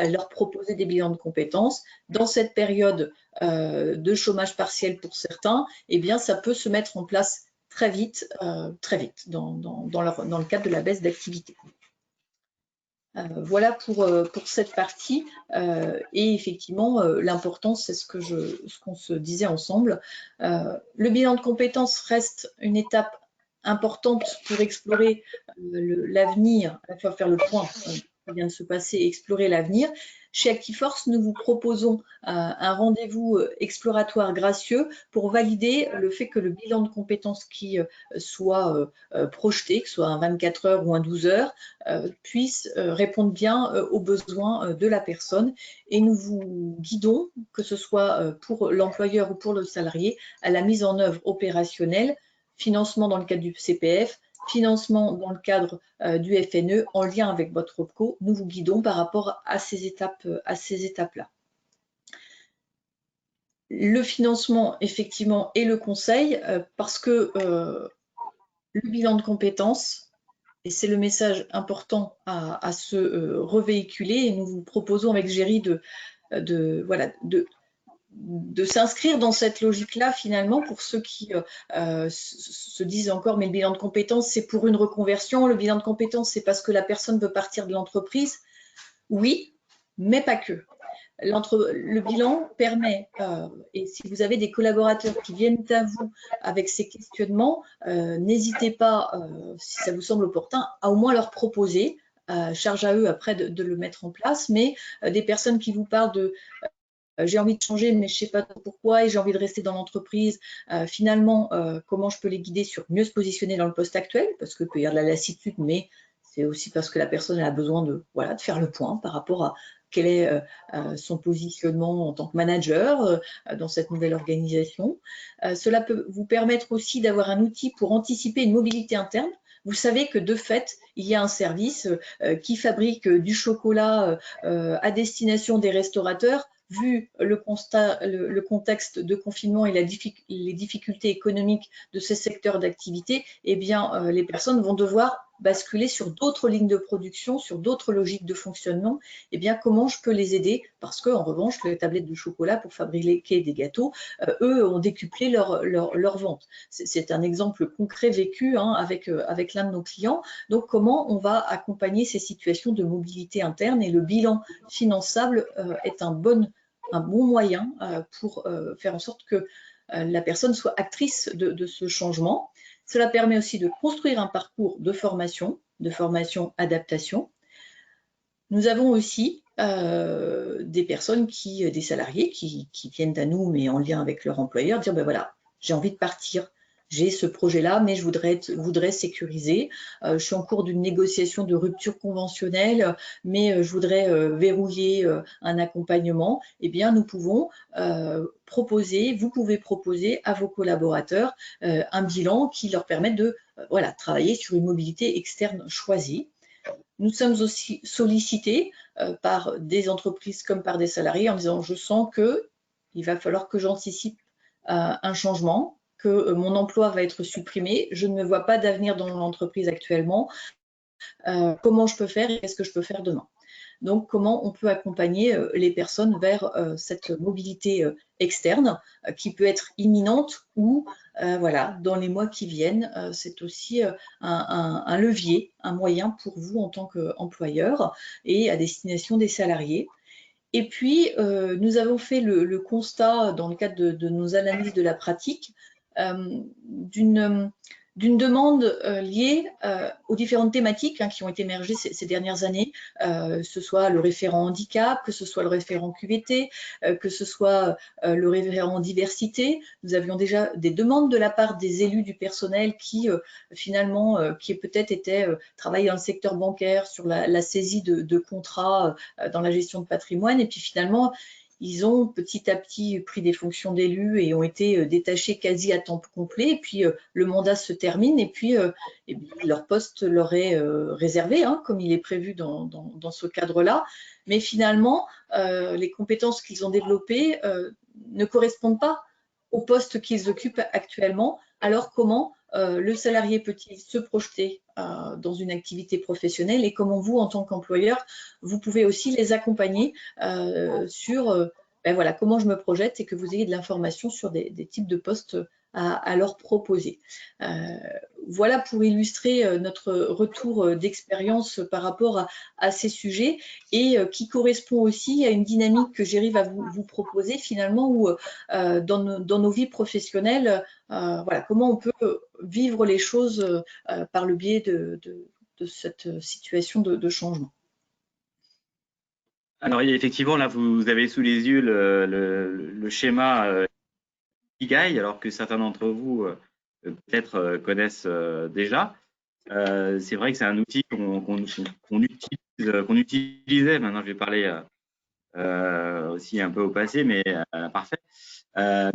leur proposer des bilans de compétences, dans cette période de chômage partiel pour certains, eh bien, ça peut se mettre en place très vite dans le cadre de la baisse d'activité. Voilà pour cette partie. Et effectivement, l'important, c'est ce qu'on se disait ensemble. Le bilan de compétences reste une étape importante pour explorer l'avenir, à la fois faire le point qui vient de se passer et explorer l'avenir. Chez Actiforce, nous vous proposons un rendez-vous exploratoire gracieux pour valider le fait que le bilan de compétences qui soit projeté, que ce soit un 24 heures ou un 12 heures, puisse répondre bien aux besoins de la personne. Et nous vous guidons, que ce soit pour l'employeur ou pour le salarié, à la mise en œuvre opérationnelle, financement dans le cadre du CPF, financement dans le cadre du FNE en lien avec votre OPCO. Nous vous guidons par rapport à ces étapes-là. Le financement, effectivement, et le conseil, parce que le bilan de compétences, et c'est le message important à se revéhiculer, et nous vous proposons avec Géry de s'inscrire dans cette logique-là, finalement, pour ceux qui se disent encore, mais le bilan de compétences, c'est pour une reconversion, le bilan de compétences, c'est parce que la personne veut partir de l'entreprise. Oui, mais pas que. Le bilan permet, et si vous avez des collaborateurs qui viennent à vous avec ces questionnements, n'hésitez pas, si ça vous semble opportun, à au moins leur proposer, charge à eux après de le mettre en place, mais des personnes qui vous parlent de j'ai envie de changer, mais je ne sais pas pourquoi, et j'ai envie de rester dans l'entreprise. Finalement, comment je peux les guider sur mieux se positionner dans le poste actuel, parce qu'il peut y avoir de la lassitude, mais c'est aussi parce que la personne a besoin de faire le point par rapport à quel est son positionnement en tant que manager dans cette nouvelle organisation. Cela peut vous permettre aussi d'avoir un outil pour anticiper une mobilité interne. Vous savez que de fait, il y a un service qui fabrique du chocolat à destination des restaurateurs. Vu le contexte de confinement et les difficultés économiques de ces secteurs d'activité, eh bien, les personnes vont devoir basculer sur d'autres lignes de production, sur d'autres logiques de fonctionnement. Eh bien, comment je peux les aider? Parce qu'en revanche, les tablettes de chocolat pour fabriquer des gâteaux, eux, ont décuplé leur vente. C'est un exemple concret vécu avec l'un de nos clients. Donc, comment on va accompagner ces situations de mobilité interne? Et le bilan finançable est un bon moyen pour faire en sorte que la personne soit actrice de ce changement. Cela permet aussi de construire un parcours de formation adaptation. Nous avons aussi des personnes des salariés qui viennent à nous, mais en lien avec leur employeur, dire ben voilà, j'ai envie de partir, j'ai ce projet-là, mais je voudrais sécuriser. Je suis en cours d'une négociation de rupture conventionnelle, mais je voudrais verrouiller un accompagnement. Eh bien, nous pouvons vous pouvez proposer à vos collaborateurs un bilan qui leur permette de travailler sur une mobilité externe choisie. Nous sommes aussi sollicités par des entreprises comme par des salariés en disant je sens qu'il va falloir que j'anticipe un changement, que mon emploi va être supprimé, je ne me vois pas d'avenir dans l'entreprise actuellement, comment je peux faire et qu'est-ce que je peux faire demain? Donc, comment on peut accompagner les personnes vers cette mobilité externe qui peut être imminente ou dans les mois qui viennent. C'est aussi un levier, un moyen pour vous en tant qu'employeur et à destination des salariés. Et puis, nous avons fait le constat dans le cadre de nos analyses de la pratique d'une d'une demande liée aux différentes thématiques qui ont été émergées ces dernières années, que ce soit le référent handicap, que ce soit le référent QVT, que ce soit le référent diversité. Nous avions déjà des demandes de la part des élus du personnel qui finalement, qui peut-être étaient travaillés dans le secteur bancaire sur la saisie de contrats dans la gestion de patrimoine, et puis finalement, ils ont petit à petit pris des fonctions d'élus et ont été détachés quasi à temps complet. Et puis, le mandat se termine et puis leur poste leur est réservé, comme il est prévu dans ce cadre-là. Mais finalement, les compétences qu'ils ont développées ne correspondent pas au poste qu'ils occupent actuellement. Alors, comment le salarié peut-il se projeter dans une activité professionnelle, et comment vous, en tant qu'employeur, vous pouvez aussi les accompagner sur voilà, comment je me projette, et que vous ayez de l'information sur des types de postes à leur proposer. Voilà pour illustrer notre retour d'expérience par rapport à ces sujets, et qui correspond aussi à une dynamique que j'arrive à vous proposer finalement, où dans nos vies professionnelles, voilà, comment on peut vivre les choses par le biais de cette situation de changement. Alors, effectivement, là, vous avez sous les yeux le schéma Ikigai, alors que certains d'entre vous peut-être connaissent déjà. C'est vrai que c'est un outil qu'on utilisait. Maintenant, je vais parler aussi un peu au passé, mais parfait.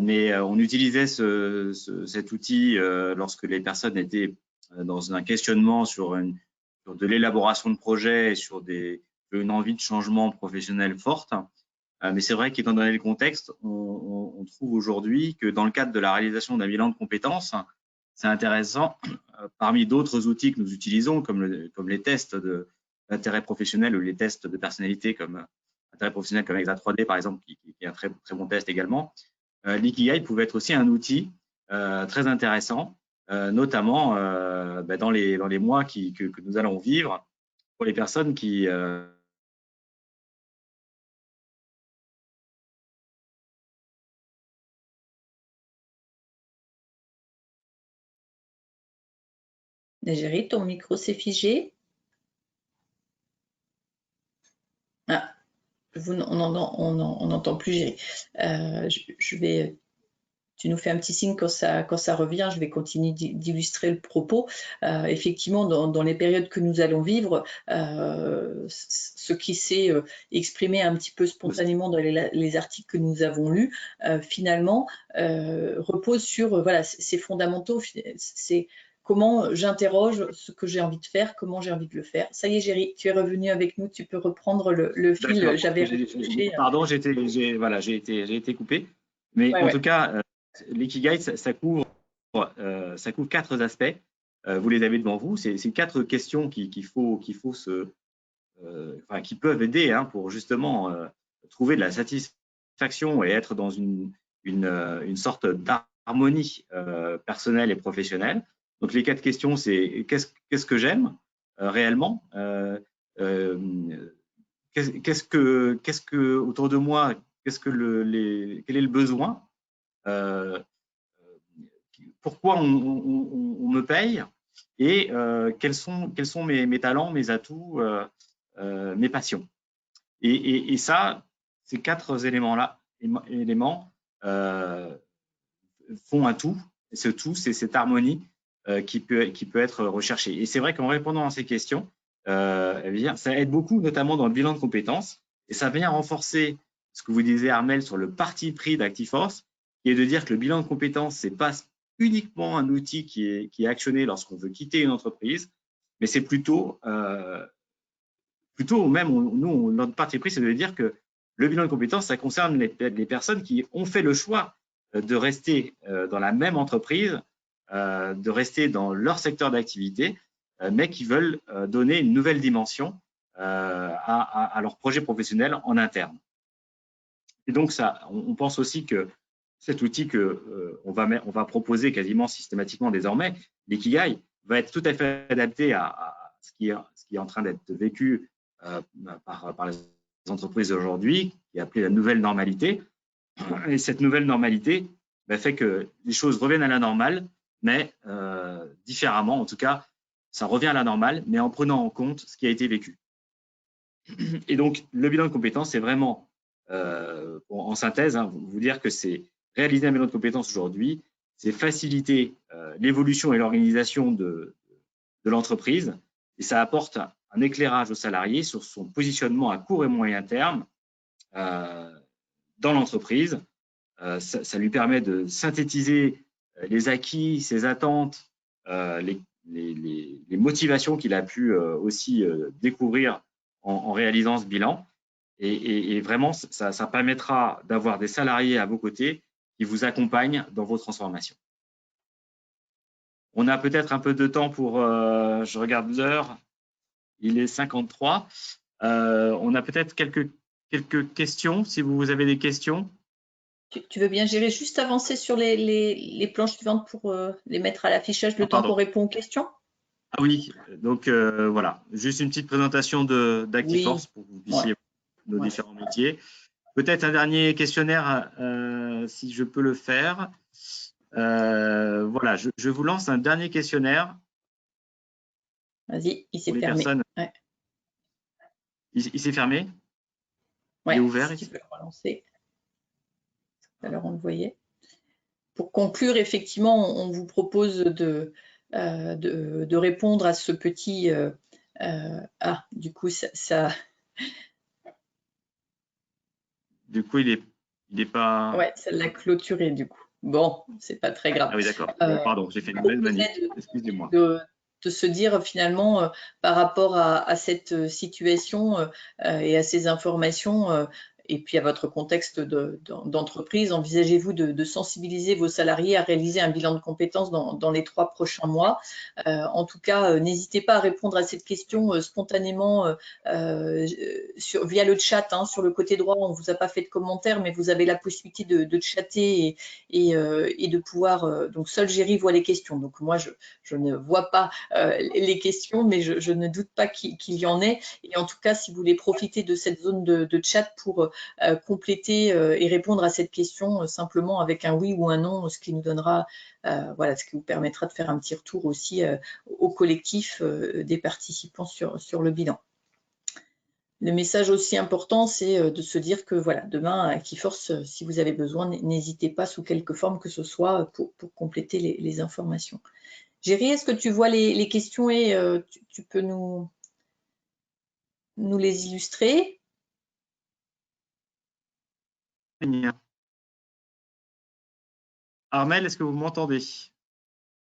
Mais on utilisait cet outil lorsque les personnes étaient dans un questionnement sur de l'élaboration de projets et sur une envie de changement professionnel forte. Mais c'est vrai qu'étant donné le contexte, on trouve aujourd'hui que dans le cadre de la réalisation d'un bilan de compétences, c'est intéressant, parmi d'autres outils que nous utilisons, comme les tests d'intérêt professionnel ou les tests de personnalité comme intérêt professionnel comme Exa 3D par exemple, qui est un très, très bon test également, l'Ikigai pouvait être aussi un outil très intéressant, notamment dans les mois que nous allons vivre, pour les personnes qui Géry, ton micro s'est figé. Ah, on n'entend plus Géry. Tu nous fais un petit signe quand ça revient. Je vais continuer d'illustrer le propos. Effectivement, dans les périodes que nous allons vivre, ce qui s'est exprimé un petit peu spontanément dans les articles que nous avons lus, finalement, repose sur voilà, ces fondamentaux. C'est comment j'interroge ce que j'ai envie de faire, comment j'ai envie de le faire. Ça y est, Géry, tu es revenu avec nous. Tu peux reprendre le fil. Pardon, j'ai été coupé. Mais en tout cas, l'Ikigai, ça couvre 4 aspects. Vous les avez devant vous. C'est 4 questions qui peuvent aider pour justement trouver de la satisfaction et être dans une sorte d'harmonie personnelle et professionnelle. Donc les 4 questions, c'est qu'est-ce que j'aime réellement, qu'est-ce que autour de moi, quel est le besoin, pourquoi on me paye, et quels sont mes talents, mes atouts, mes passions. Et ça, ces 4 éléments font un tout. Et ce tout, c'est cette harmonie qui peut être recherchée. Et c'est vrai qu'en répondant à ces questions, ça aide beaucoup, notamment dans le bilan de compétences. Et ça vient renforcer ce que vous disiez, Armelle, sur le parti pris d'Actiforce, qui est de dire que le bilan de compétences, c'est pas uniquement un outil qui est actionné lorsqu'on veut quitter une entreprise, mais c'est plutôt même, notre parti pris, c'est de dire que le bilan de compétences, ça concerne les personnes qui ont fait le choix de rester dans la même entreprise, de rester dans leur secteur d'activité, mais qui veulent donner une nouvelle dimension à leur projet professionnel en interne. Et donc, on pense aussi que cet outil on va proposer quasiment systématiquement désormais, l'Ikigai, va être tout à fait adapté à ce qui est en train d'être vécu par les entreprises aujourd'hui, qui est appelée la nouvelle normalité. Et cette nouvelle normalité fait que les choses reviennent à la normale, mais différemment. En tout cas, ça revient à la normale, mais en prenant en compte ce qui a été vécu. Et donc, le bilan de compétences, c'est vraiment, en synthèse, hein, vous dire que c'est réaliser un bilan de compétences aujourd'hui, c'est faciliter l'évolution et l'organisation de l'entreprise, et ça apporte un éclairage au salarié sur son positionnement à court et moyen terme dans l'entreprise. Ça lui permet de synthétiser les acquis, ses attentes, les motivations qu'il a pu aussi découvrir en réalisant ce bilan. Et vraiment, ça permettra d'avoir des salariés à vos côtés qui vous accompagnent dans vos transformations. On a peut-être un peu de temps pour, je regarde l'heure, il est 53. On a peut-être quelques questions, si vous avez des questions. Tu veux bien gérer juste avancer sur les planches suivantes pour les mettre à l'affichage le temps qu'on répond aux questions? Ah oui, donc voilà, juste une petite présentation d'Actiforce pour que vous puissiez voir nos différents métiers. Peut-être un dernier questionnaire, si je peux le faire. Voilà, je vous lance un dernier questionnaire. Vas-y, il s'est fermé. Ouais. Il s'est fermé? Ouais, il est ouvert, si tu peux le relancer. Tout à l'heure, on le voyait. Pour conclure, effectivement, on vous propose de répondre à ce petit… du coup, ça… Du coup, il est pas… Ouais, ça l'a clôturé, du coup. Bon, c'est pas très grave. Ah oui, d'accord. Pardon, j'ai fait une mauvaise manip. Excusez-moi. De se dire finalement par rapport à cette situation et à ces informations et puis à votre contexte d'entreprise, envisagez-vous de sensibiliser vos salariés à réaliser un bilan de compétences dans les 3 prochains mois. En tout cas, n'hésitez pas à répondre à cette question spontanément via le chat. Sur le côté droit, on ne vous a pas fait de commentaires, mais vous avez la possibilité de chatter et de pouvoir… donc, seul Géry voit les questions. Donc, moi, je ne vois pas les questions, mais je ne doute pas qu'il y en ait. Et en tout cas, si vous voulez profiter de cette zone de chat pour compléter et répondre à cette question simplement avec un oui ou un non, ce qui nous donnera, ce qui vous permettra de faire un petit retour aussi au collectif des participants sur le bilan. Le message aussi important, c'est de se dire que voilà, demain, à Actiforce, si vous avez besoin, n'hésitez pas sous quelque forme que ce soit pour compléter les informations. Géry, est-ce que tu vois les questions et tu peux nous les illustrer? Armel, est-ce que vous m'entendez?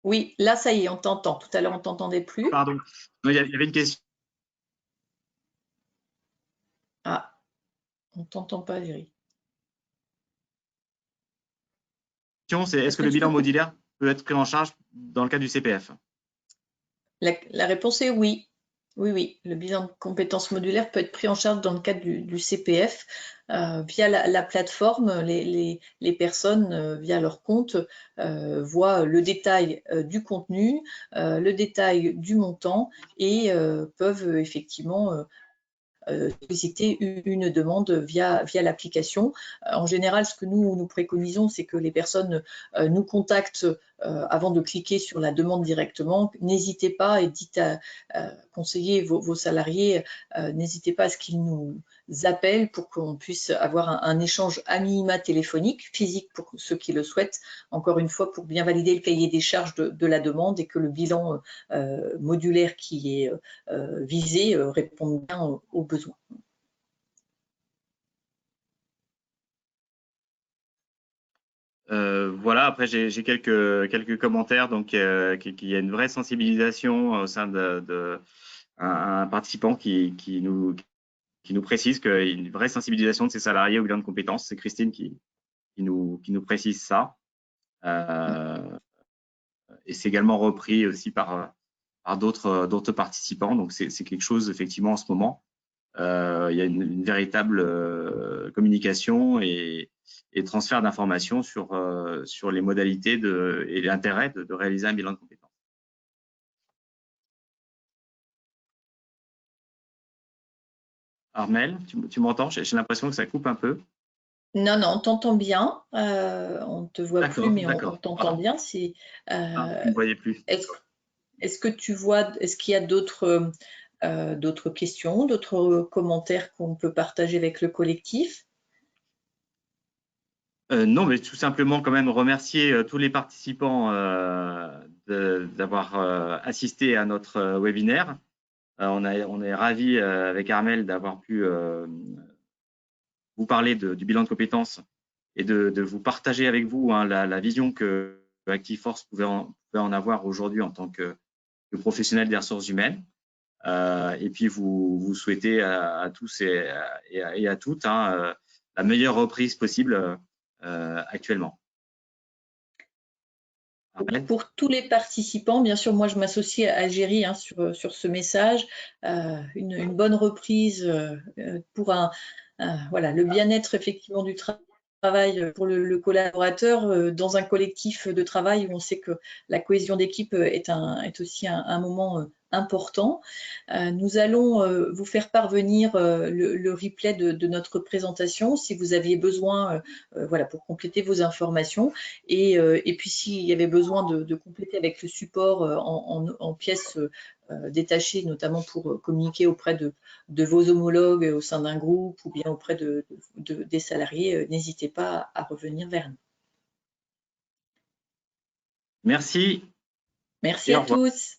Oui, là, ça y est, on t'entend. Tout à l'heure, on ne t'entendait plus. Pardon, il y avait une question. Ah, on ne t'entend pas, Géry. C'est est-ce que le bilan modulaire peut être pris en charge dans le cadre du CPF? La réponse est oui. Oui, le bilan de compétences modulaires peut être pris en charge dans le cadre du CPF via la plateforme. Les personnes, via leur compte, voient le détail du contenu, le détail du montant et peuvent effectivement solliciter une demande via l'application. En général, ce que nous préconisons, c'est que les personnes nous contactent avant de cliquer sur la demande directement. N'hésitez pas et dites à conseiller vos salariés, n'hésitez pas à ce qu'ils nous appellent pour qu'on puisse avoir un échange à minima téléphonique, physique pour ceux qui le souhaitent, encore une fois pour bien valider le cahier des charges de la demande et que le bilan modulaire qui est visé réponde bien aux besoins. Voilà, après j'ai quelques commentaires, donc qu'il y a une vraie sensibilisation au sein un participant qui nous précise qu'il y a une vraie sensibilisation de ses salariés au bilan de compétences. C'est Christine qui nous précise ça. Et c'est également repris aussi par d'autres participants. Donc c'est quelque chose effectivement en ce moment. Il y a une véritable communication et transfert d'informations sur les modalités et l'intérêt de réaliser un bilan de compétences. Armel, tu m'entends? J'ai l'impression que ça coupe un peu. Non, on t'entend bien. On ne te voit plus, mais on t'entend bien. Vous ne me voyez plus. est-ce que tu vois, est-ce qu'il y a d'autres questions, d'autres commentaires qu'on peut partager avec le collectif? Non, mais tout simplement quand même remercier tous les participants d'avoir assisté à notre webinaire. On est ravis avec Armelle d'avoir pu vous parler du bilan de compétences et de vous partager avec vous la vision que ActiveForce pouvait en avoir aujourd'hui en tant que professionnel des ressources humaines. Et puis vous souhaitez à tous et à toutes la meilleure reprise possible actuellement. Pour tous les participants, bien sûr, moi je m'associe à Algérie sur ce message. Une bonne reprise pour voilà, le bien-être effectivement du travail pour le collaborateur dans un collectif de travail où on sait que la cohésion d'équipe est aussi un moment important. Nous allons vous faire parvenir le replay de notre présentation si vous aviez besoin voilà, pour compléter vos informations. Et puis s'il y avait besoin de compléter avec le support en pièces détachées, notamment pour communiquer auprès de vos homologues au sein d'un groupe ou bien auprès des salariés, n'hésitez pas à revenir vers nous. Merci. Merci à tous.